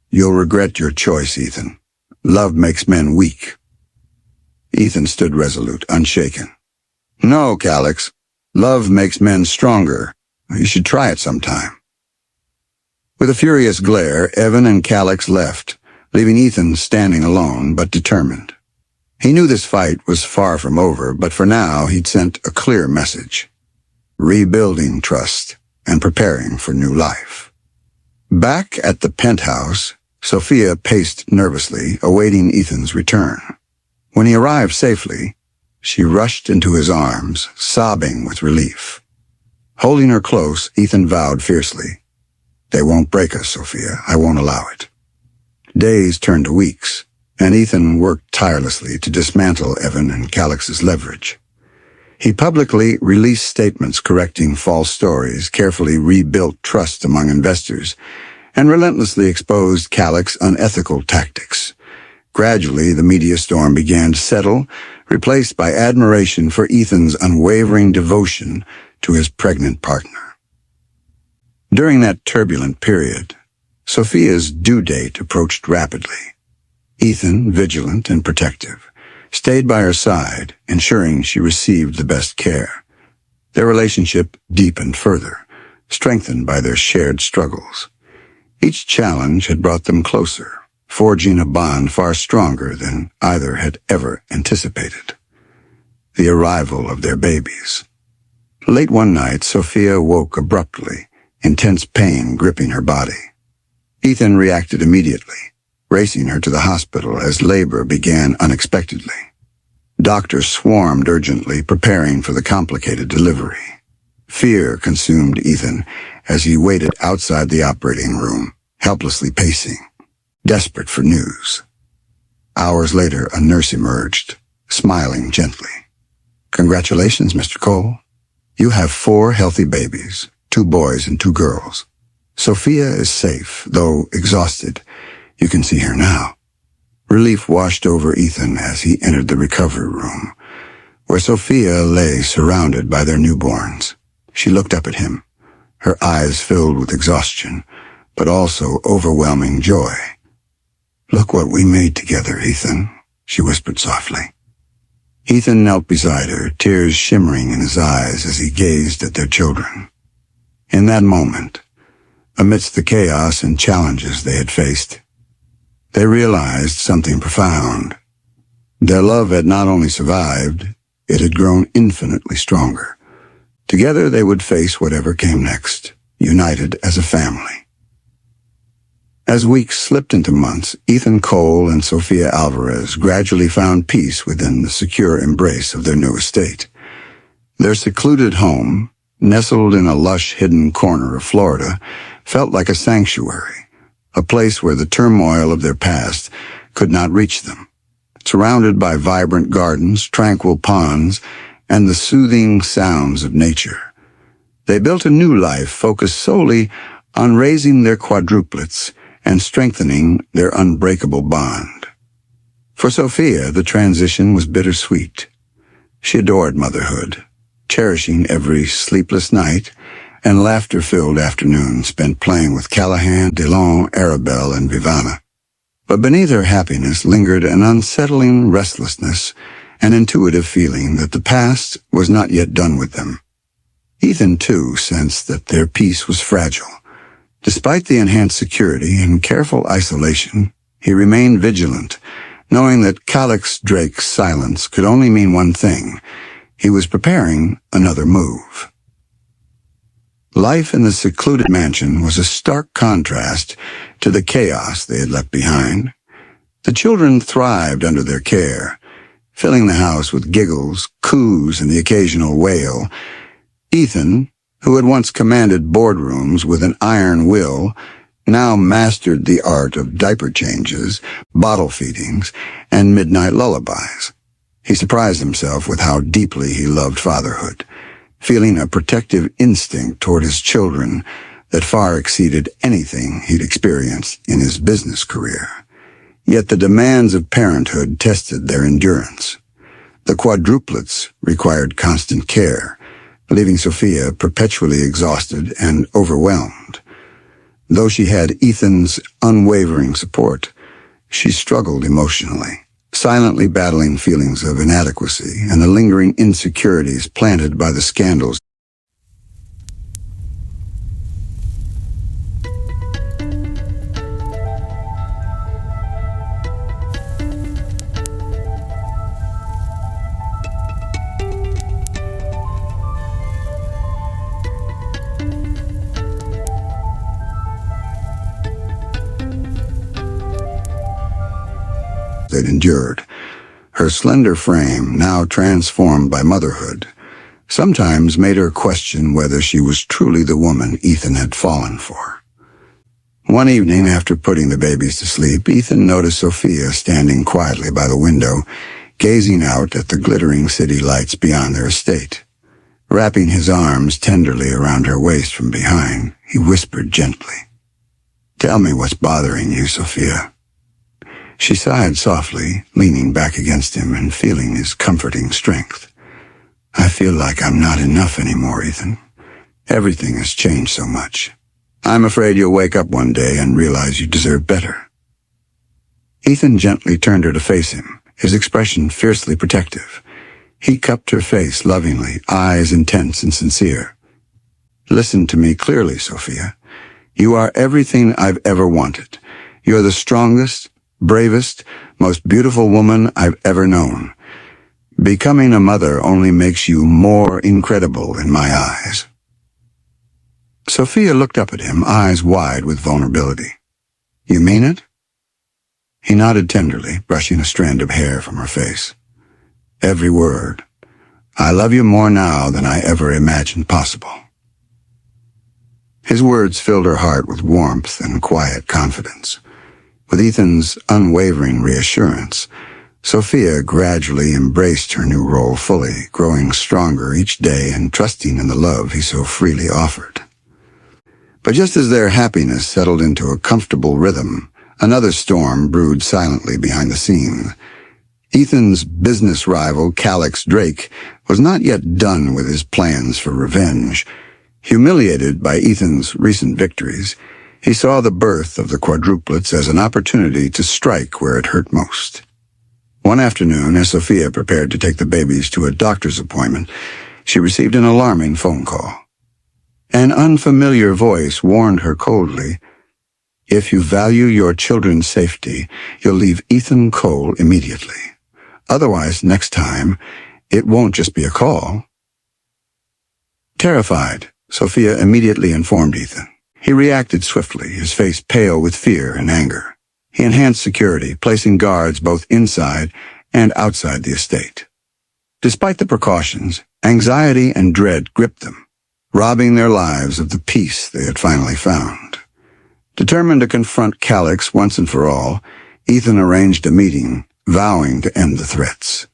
"You'll regret your choice, Ethan. Love makes men weak. Ethan stood resolute, unshaken. No, Calix. Love makes men stronger. You should try it sometime. With a furious glare, Evan and Calix left, leaving Ethan standing alone but determined. He knew this fight was far from over, but for now he'd sent a clear message. Rebuilding trust and preparing for new life. Back at the penthouse, Sophia paced nervously, awaiting Ethan's return. When he arrived safely, she rushed into his arms, sobbing with relief. Holding her close, Ethan vowed fiercely, "They won't break us, Sophia. I won't allow it." Days turned to weeks, and Ethan worked tirelessly to dismantle Evan and Calix's leverage. He publicly released statements correcting false stories, carefully rebuilt trust among investors, and relentlessly exposed Calix's unethical tactics. Gradually, the media storm began to settle, replaced by admiration for Ethan's unwavering devotion to his pregnant partner. During that turbulent period, Sophia's due date approached rapidly. Ethan, vigilant and protective, stayed by her side, ensuring she received the best care. Their relationship deepened further, strengthened by their shared struggles. Each challenge had brought them closer, forging a bond far stronger than either had ever anticipated. The arrival of their babies. Late one night, Sophia woke abruptly, intense pain gripping her body. Ethan reacted immediately, racing her to the hospital as labor began unexpectedly. Doctors swarmed urgently, preparing for the complicated delivery. Fear consumed Ethan as he waited outside the operating room, helplessly pacing, desperate for news. Hours later, a nurse emerged, smiling gently. "Congratulations, Mr. Cole. You have 4 healthy babies, 2 boys and 2 girls. Sophia is safe, though exhausted. You can see her now." Relief washed over Ethan as he entered the recovery room, where Sophia lay surrounded by their newborns. She looked up at him, her eyes filled with exhaustion, but also overwhelming joy. "Look what we made together, Ethan," she whispered softly. Ethan knelt beside her, tears shimmering in his eyes as he gazed at their children. In that moment, amidst the chaos and challenges they had faced, they realized something profound. Their love had not only survived, it had grown infinitely stronger. Together they would face whatever came next, united as a family. As weeks slipped into months, Ethan Cole and Sophia Alvarez gradually found peace within the secure embrace of their new estate. Their secluded home, nestled in a lush hidden corner of Florida, felt like a sanctuary, a place where the turmoil of their past could not reach them. Surrounded by vibrant gardens, tranquil ponds, and the soothing sounds of nature, they built a new life focused solely on raising their quadruplets and strengthening their unbreakable bond. For Sophia, the transition was bittersweet. She adored motherhood, cherishing every sleepless night and laughter-filled afternoon spent playing with Callahan, DeLong, Arabelle, and Vivana. But beneath her happiness lingered an unsettling restlessness, an intuitive feeling that the past was not yet done with them. Ethan, too, sensed that their peace was fragile. Despite the enhanced security and careful isolation, he remained vigilant, knowing that Calix Drake's silence could only mean one thing. He was preparing another move. Life in the secluded mansion was a stark contrast to the chaos they had left behind. The children thrived under their care, filling the house with giggles, coos, and the occasional wail. Ethan, who had once commanded boardrooms with an iron will, now mastered the art of diaper changes, bottle feedings, and midnight lullabies. He surprised himself with how deeply he loved fatherhood, feeling a protective instinct toward his children that far exceeded anything he'd experienced in his business career. Yet the demands of parenthood tested their endurance. The quadruplets required constant care, leaving Sophia perpetually exhausted and overwhelmed. Though she had Ethan's unwavering support, She struggled emotionally, silently battling feelings of inadequacy and the lingering insecurities planted by the scandals they'd endured. Her slender frame, now transformed by motherhood, sometimes made her question whether she was truly the woman Ethan had fallen for. One evening, after putting the babies to sleep, Ethan noticed Sophia standing quietly by the window, gazing out at the glittering city lights beyond their estate. Wrapping his arms tenderly around her waist from behind, he whispered gently, "Tell me what's bothering you, Sophia." She sighed softly, leaning back against him and feeling his comforting strength. "I feel like I'm not enough anymore, Ethan. Everything has changed so much. I'm afraid you'll wake up one day and realize you deserve better." Ethan gently turned her to face him, his expression fiercely protective. He cupped her face lovingly, eyes intense and sincere. "Listen to me clearly, Sophia. You are everything I've ever wanted. You're the strongest, bravest, most beautiful woman I've ever known. Becoming a mother only makes you more incredible in my eyes." Sophia looked up at him, eyes wide with vulnerability. "You mean it?" He nodded tenderly, brushing a strand of hair from her face. "Every word. I love you more now than I ever imagined possible." His words filled her heart with warmth and quiet confidence. With Ethan's unwavering reassurance, Sophia gradually embraced her new role fully, growing stronger each day and trusting in the love he so freely offered. But just as their happiness settled into a comfortable rhythm, another storm brewed silently behind the scenes. Ethan's business rival, Calix Drake, was not yet done with his plans for revenge. Humiliated by Ethan's recent victories, he saw the birth of the quadruplets as an opportunity to strike where it hurt most. One afternoon, as Sophia prepared to take the babies to a doctor's appointment, she received an alarming phone call. An unfamiliar voice warned her coldly, "If you value your children's safety, you'll leave Ethan Cole immediately. Otherwise, next time, it won't just be a call." Terrified, Sophia immediately informed Ethan. He reacted swiftly, his face pale with fear and anger. He enhanced security, placing guards both inside and outside the estate. Despite the precautions, anxiety and dread gripped them, robbing their lives of the peace they had finally found. Determined to confront Calix once and for all, Ethan arranged a meeting, vowing to end the threats.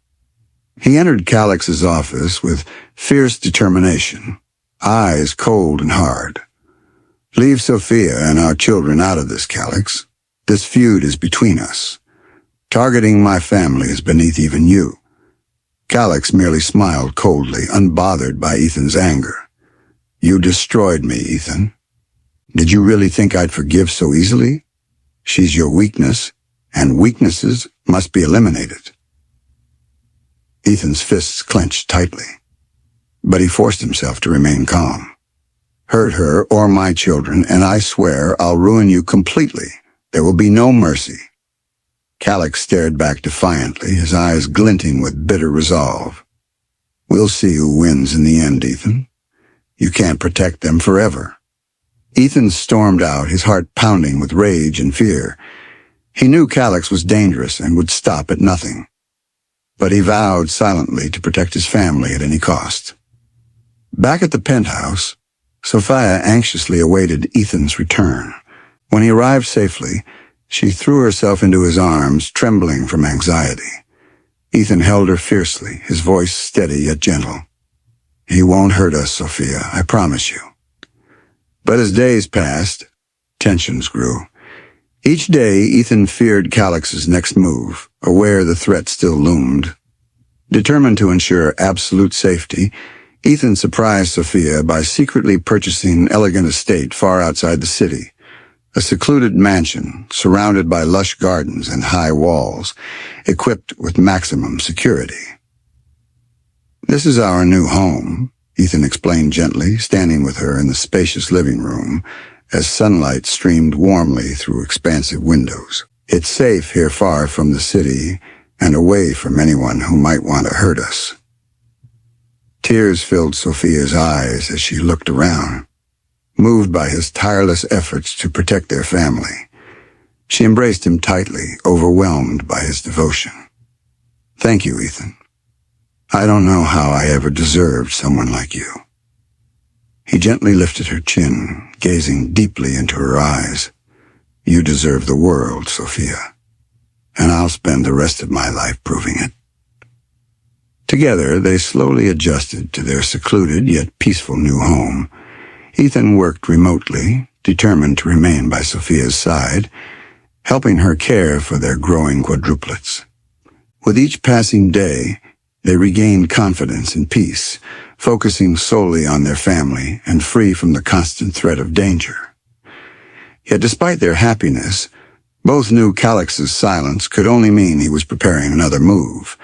He entered Calix's office with fierce determination, eyes cold and hard. "Leave Sophia and our children out of this, Calix. This feud is between us. Targeting my family is beneath even you." Calix merely smiled coldly, unbothered by Ethan's anger. "You destroyed me, Ethan. Did you really think I'd forgive so easily? She's your weakness, and weaknesses must be eliminated." Ethan's fists clenched tightly, but he forced himself to remain calm. "Hurt her or my children, and I swear I'll ruin you completely. There will be no mercy." Calix stared back defiantly, his eyes glinting with bitter resolve. "We'll see who wins in the end, Ethan. You can't protect them forever." Ethan stormed out, his heart pounding with rage and fear. He knew Calix was dangerous and would stop at nothing. But he vowed silently to protect his family at any cost. Back at the penthouse, Sophia anxiously awaited Ethan's return. When he arrived safely, she threw herself into his arms, trembling from anxiety. Ethan held her fiercely, his voice steady yet gentle. "He won't hurt us, Sophia, I promise you." But as days passed, tensions grew. Each day, Ethan feared Calix's next move, aware the threat still loomed. Determined to ensure absolute safety, Ethan surprised Sophia by secretly purchasing an elegant estate far outside the city, a secluded mansion surrounded by lush gardens and high walls, equipped with maximum security. "This is our new home," Ethan explained gently, standing with her in the spacious living room as sunlight streamed warmly through expansive windows. "It's safe here, far from the city and away from anyone who might want to hurt us." Tears filled Sophia's eyes as she looked around, moved by his tireless efforts to protect their family. She embraced him tightly, overwhelmed by his devotion. "Thank you, Ethan. I don't know how I ever deserved someone like you." He gently lifted her chin, gazing deeply into her eyes. "You deserve the world, Sophia, and I'll spend the rest of my life proving it." Together, they slowly adjusted to their secluded yet peaceful new home. Ethan worked remotely, determined to remain by Sophia's side, helping her care for their growing quadruplets. With each passing day, they regained confidence and peace, focusing solely on their family and free from the constant threat of danger. Yet despite their happiness, both knew Calix's silence could only mean he was preparing another move.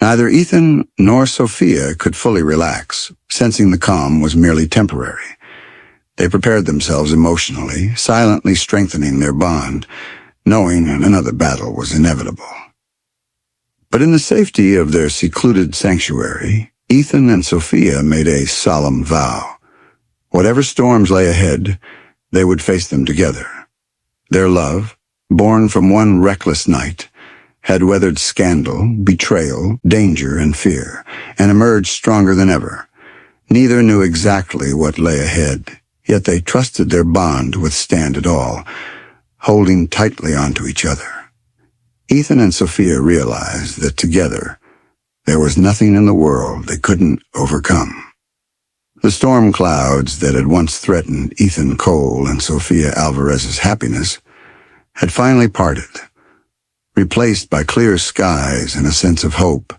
Neither Ethan nor Sophia could fully relax, sensing the calm was merely temporary. They prepared themselves emotionally, silently strengthening their bond, knowing another battle was inevitable. But in the safety of their secluded sanctuary, Ethan and Sophia made a solemn vow. Whatever storms lay ahead, they would face them together. Their love, born from one reckless night, had weathered scandal, betrayal, danger, and fear, and emerged stronger than ever. Neither knew exactly what lay ahead, yet they trusted their bond to withstand it all, holding tightly onto each other. Ethan and Sophia realized that together, there was nothing in the world they couldn't overcome. The storm clouds that had once threatened Ethan Cole and Sophia Alvarez's happiness had finally parted, replaced by clear skies and a sense of hope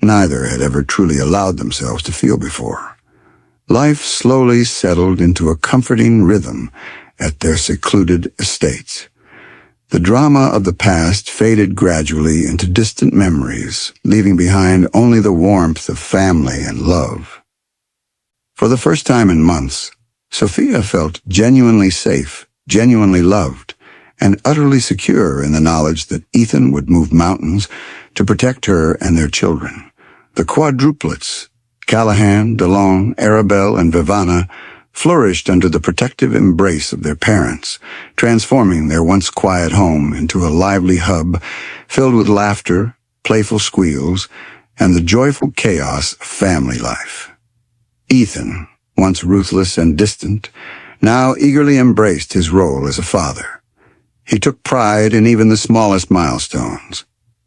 neither had ever truly allowed themselves to feel before. Life slowly settled into a comforting rhythm at their secluded estates. The drama of the past faded gradually into distant memories, leaving behind only the warmth of family and love. For the first time in months, Sophia felt genuinely safe, genuinely loved, and utterly secure in the knowledge that Ethan would move mountains to protect her and their children. The quadruplets, Callahan, DeLong, Arabelle, and Vivana, flourished under the protective embrace of their parents, transforming their once quiet home into a lively hub filled with laughter, playful squeals, and the joyful chaos of family life. Ethan, once ruthless and distant, now eagerly embraced his role as a father. He took pride in even the smallest milestones,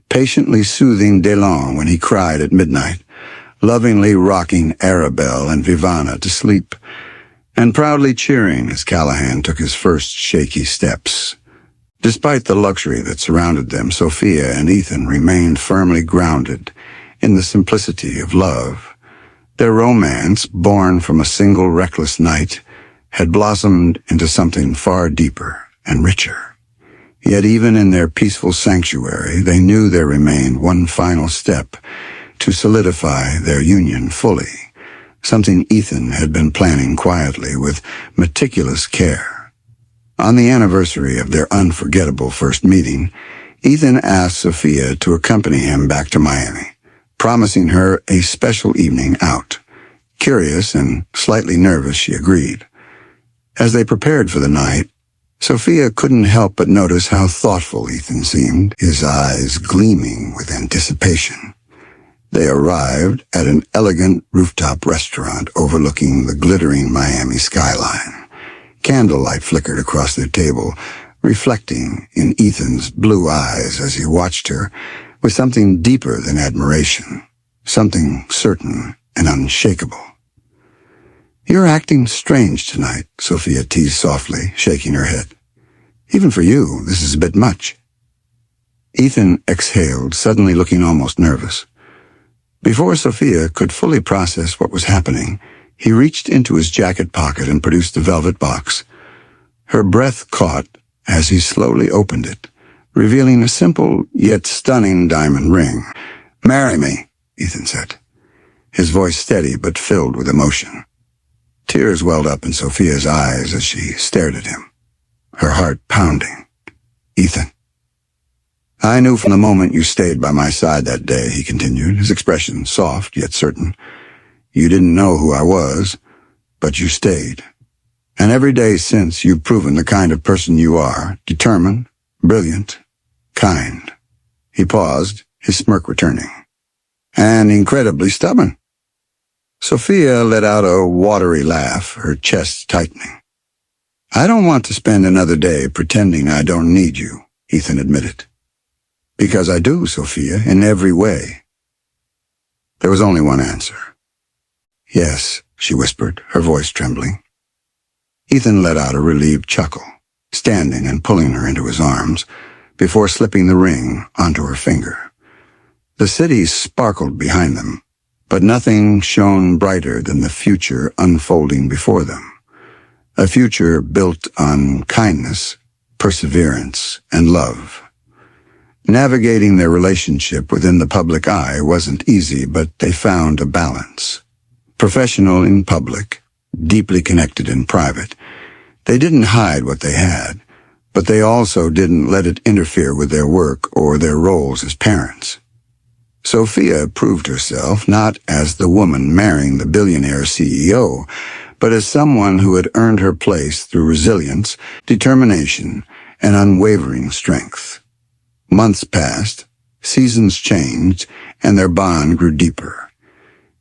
patiently soothing DeLong when he cried at midnight, lovingly rocking Arabelle and Vivana to sleep, and proudly cheering as Callahan took his first shaky steps. Despite the luxury that surrounded them, Sophia and Ethan remained firmly grounded in the simplicity of love. Their romance, born from a single reckless night, had blossomed into something far deeper and richer. Yet even in their peaceful sanctuary, they knew there remained one final step to solidify their union fully, something Ethan had been planning quietly with meticulous care. On the anniversary of their unforgettable first meeting, Ethan asked Sophia to accompany him back to Miami, promising her a special evening out. Curious and slightly nervous, she agreed. As they prepared for the night, Sophia couldn't help but notice how thoughtful Ethan seemed, his eyes gleaming with anticipation. They arrived at an elegant rooftop restaurant overlooking the glittering Miami skyline. Candlelight flickered across their table, reflecting in Ethan's blue eyes as he watched her with something deeper than admiration, something certain and unshakable. "You're acting strange tonight," Sophia teased softly, shaking her head. "Even for you, this is a bit much." Ethan exhaled, suddenly looking almost nervous. Before Sophia could fully process what was happening, he reached into his jacket pocket and produced a velvet box. Her breath caught as he slowly opened it, revealing a simple yet stunning diamond ring. "Marry me," Ethan said, his voice steady but filled with emotion. Tears welled up in Sophia's eyes as she stared at him, her heart pounding. "Ethan, I knew from the moment you stayed by my side that day," he continued, his expression soft yet certain. "You didn't know who I was, but you stayed. And every day since, you've proven the kind of person you are, determined, brilliant, kind." He paused, his smirk returning. "And incredibly stubborn." Sophia let out a watery laugh, her chest tightening. "I don't want to spend another day pretending I don't need you," Ethan admitted. "Because I do, Sophia, in every way." There was only one answer. "Yes," she whispered, her voice trembling. Ethan let out a relieved chuckle, standing and pulling her into his arms, before slipping the ring onto her finger. The city sparkled behind them, but nothing shone brighter than the future unfolding before them. A future built on kindness, perseverance, and love. Navigating their relationship within the public eye wasn't easy, but they found a balance. Professional in public, deeply connected in private. They didn't hide what they had, but they also didn't let it interfere with their work or their roles as parents. Sophia proved herself not as the woman marrying the billionaire CEO, but as someone who had earned her place through resilience, determination, and unwavering strength. Months passed, seasons changed, and their bond grew deeper.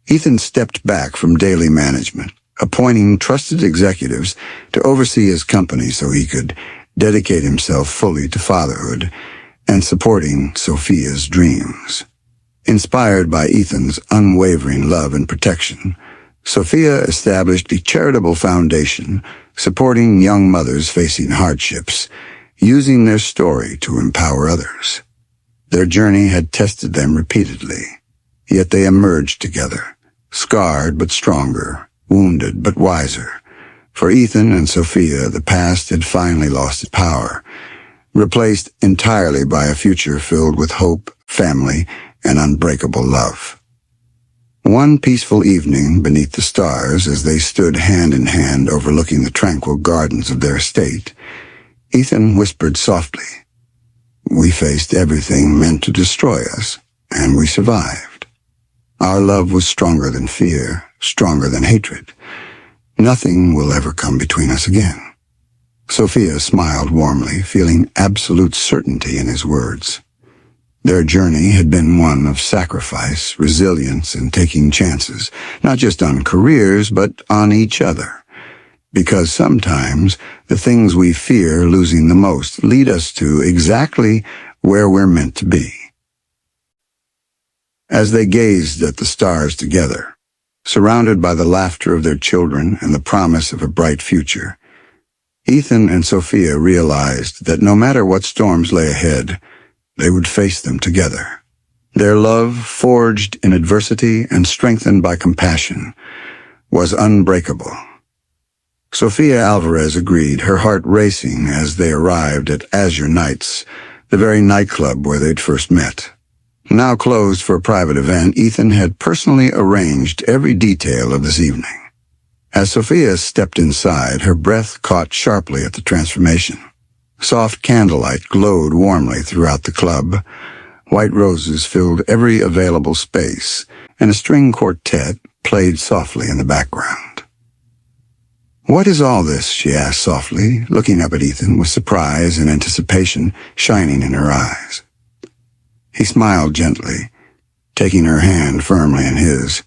Ethan stepped back from daily management, appointing trusted executives to oversee his company so he could dedicate himself fully to fatherhood and supporting Sophia's dreams. Inspired by Ethan's unwavering love and protection, Sophia established a charitable foundation supporting young mothers facing hardships, using their story to empower others. Their journey had tested them repeatedly, yet they emerged together, scarred but stronger, wounded but wiser. For Ethan and Sophia, the past had finally lost its power, replaced entirely by a future filled with hope, family, and unbreakable love. One peaceful evening beneath the stars, as they stood hand in hand overlooking the tranquil gardens of their estate, Ethan whispered softly, "We faced everything meant to destroy us, and we survived. Our love was stronger than fear, stronger than hatred. Nothing will ever come between us again." Sophia smiled warmly, feeling absolute certainty in his words. Their journey had been one of sacrifice, resilience, and taking chances, not just on careers, but on each other. Because sometimes the things we fear losing the most lead us to exactly where we're meant to be. As they gazed at the stars together, surrounded by the laughter of their children and the promise of a bright future, Ethan and Sophia realized that no matter what storms lay ahead, they would face them together. Their love, forged in adversity and strengthened by compassion, was unbreakable. Sophia Alvarez agreed, her heart racing as they arrived at Azure Nights, the very nightclub where they'd first met. Now closed for a private event, Ethan had personally arranged every detail of this evening. As Sophia stepped inside, her breath caught sharply at the transformation. Soft candlelight glowed warmly throughout the club. White roses filled every available space, and a string quartet played softly in the background. "What is all this?" she asked softly, looking up at Ethan with surprise and anticipation shining in her eyes. He smiled gently, taking her hand firmly in his.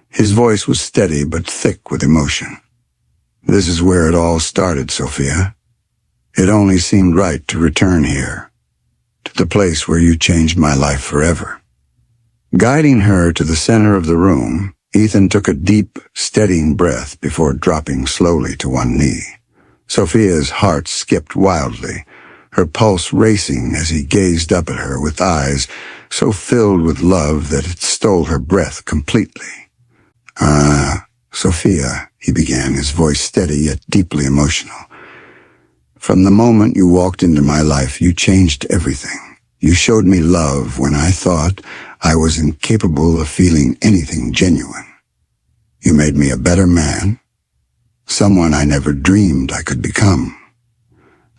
His voice was steady but thick with emotion. "This is where it all started, Sophia. It only seemed right to return here, to the place where you changed my life forever." Guiding her to the center of the room, Ethan took a deep, steadying breath before dropping slowly to one knee. Sophia's heart skipped wildly, her pulse racing as he gazed up at her with eyes so filled with love that it stole her breath completely. "Sophia," he began, his voice steady yet deeply emotional. From the moment you walked into my life, you changed everything. You showed me love when I thought I was incapable of feeling anything genuine. You made me a better man, someone I never dreamed I could become.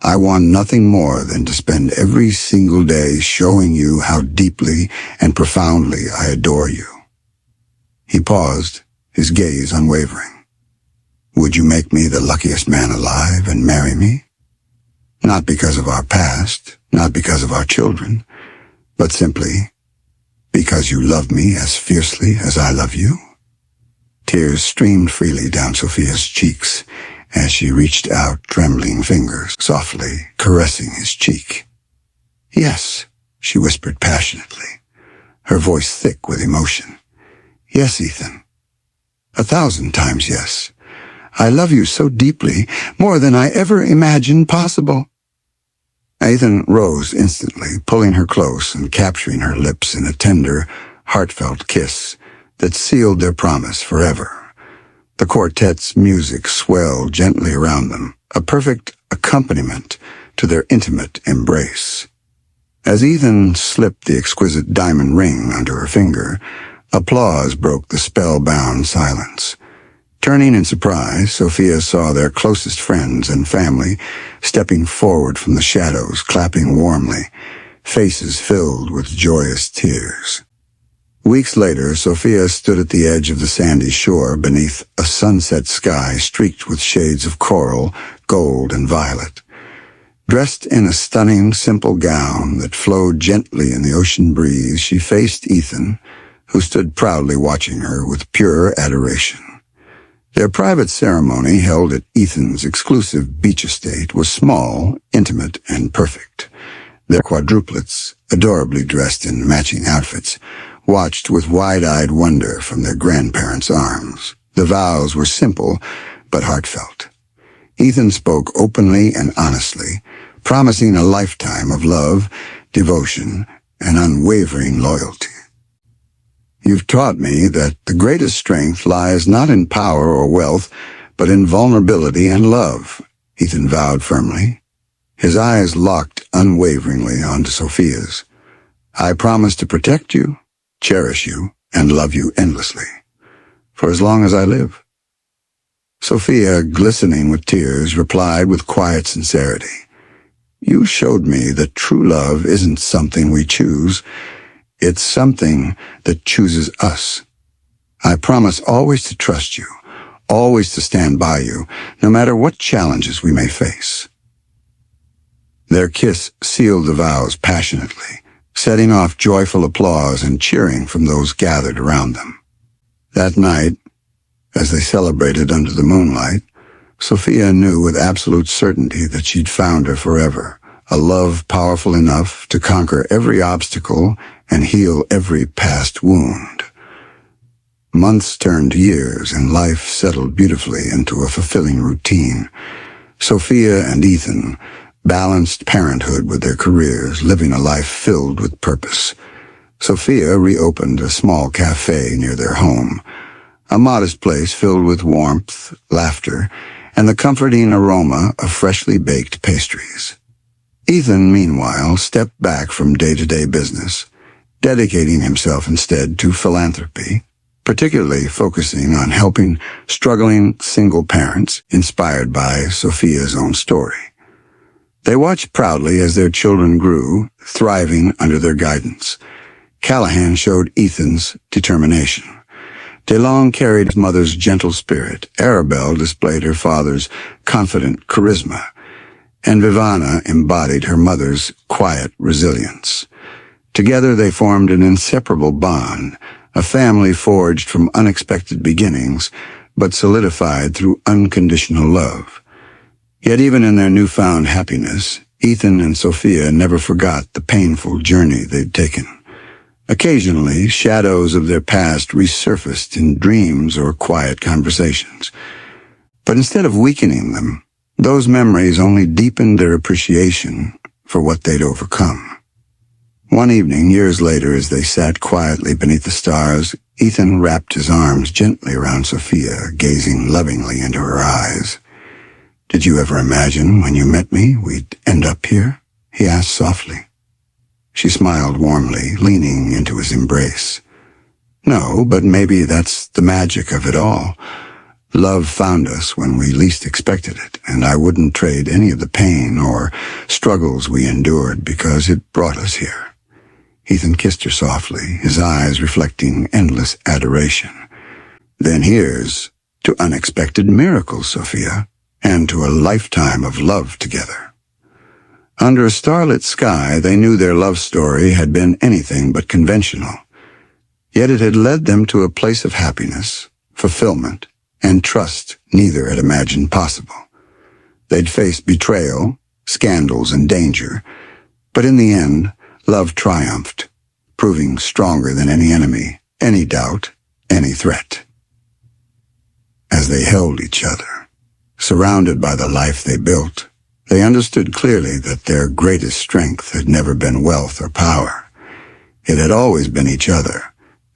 I want nothing more than to spend every single day showing you how deeply and profoundly I adore you. He paused, his gaze unwavering. Would you make me the luckiest man alive and marry me? Not because of our past, not because of our children, but simply because you love me as fiercely as I love you. Tears streamed freely down Sophia's cheeks as she reached out trembling fingers, softly caressing his cheek. Yes, she whispered passionately, her voice thick with emotion. Yes, Ethan. 1,000 times yes. I love you so deeply, more than I ever imagined possible. Ethan rose instantly, pulling her close and capturing her lips in a tender, heartfelt kiss that sealed their promise forever. The quartet's music swelled gently around them, a perfect accompaniment to their intimate embrace. As Ethan slipped the exquisite diamond ring under her finger, applause broke the spellbound silence. Turning in surprise, Sophia saw their closest friends and family stepping forward from the shadows, clapping warmly, faces filled with joyous tears. Weeks later, Sophia stood at the edge of the sandy shore beneath a sunset sky streaked with shades of coral, gold, and violet. Dressed in a stunning, simple gown that flowed gently in the ocean breeze, she faced Ethan, who stood proudly watching her with pure adoration. Their private ceremony, held at Ethan's exclusive beach estate, was small, intimate, and perfect. Their quadruplets, adorably dressed in matching outfits, watched with wide-eyed wonder from their grandparents' arms. The vows were simple, but heartfelt. Ethan spoke openly and honestly, promising a lifetime of love, devotion, and unwavering loyalty. You've taught me that the greatest strength lies not in power or wealth, but in vulnerability and love, Ethan vowed firmly. His eyes locked unwaveringly onto Sophia's. I promise to protect you, cherish you, and love you endlessly, for as long as I live. Sophia, glistening with tears, replied with quiet sincerity. You showed me that true love isn't something we choose. It's something that chooses us. I promise always to trust you, always to stand by you, no matter what challenges we may face. Their kiss sealed the vows passionately, setting off joyful applause and cheering from those gathered around them. That night, as they celebrated under the moonlight, Sophia knew with absolute certainty that she'd found her forever, a love powerful enough to conquer every obstacle and heal every past wound. Months turned to years, and life settled beautifully into a fulfilling routine. Sophia and Ethan balanced parenthood with their careers, living a life filled with purpose. Sophia reopened a small cafe near their home, a modest place filled with warmth, laughter, and the comforting aroma of freshly baked pastries. Ethan, meanwhile, stepped back from day-to-day business, dedicating himself instead to philanthropy, particularly focusing on helping struggling single parents, inspired by Sophia's own story. They watched proudly as their children grew, thriving under their guidance. Callahan showed Ethan's determination. DeLong carried his mother's gentle spirit. Arabelle displayed her father's confident charisma. And Vivana embodied her mother's quiet resilience. Together they formed an inseparable bond, a family forged from unexpected beginnings, but solidified through unconditional love. Yet even in their newfound happiness, Ethan and Sophia never forgot the painful journey they'd taken. Occasionally, shadows of their past resurfaced in dreams or quiet conversations. But instead of weakening them, those memories only deepened their appreciation for what they'd overcome. One evening, years later, as they sat quietly beneath the stars, Ethan wrapped his arms gently around Sophia, gazing lovingly into her eyes. Did you ever imagine when you met me we'd end up here? He asked softly. She smiled warmly, leaning into his embrace. No, but maybe that's the magic of it all. Love found us when we least expected it, and I wouldn't trade any of the pain or struggles we endured because it brought us here. Ethan kissed her softly, his eyes reflecting endless adoration. Then here's to unexpected miracles, Sophia, and to a lifetime of love together. Under a starlit sky, they knew their love story had been anything but conventional. Yet it had led them to a place of happiness, fulfillment, and trust neither had imagined possible. They'd faced betrayal, scandals, and danger, but in the end, love triumphed, proving stronger than any enemy, any doubt, any threat. As they held each other, surrounded by the life they built, they understood clearly that their greatest strength had never been wealth or power. It had always been each other,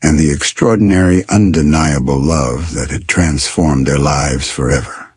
and the extraordinary, undeniable love that had transformed their lives forever.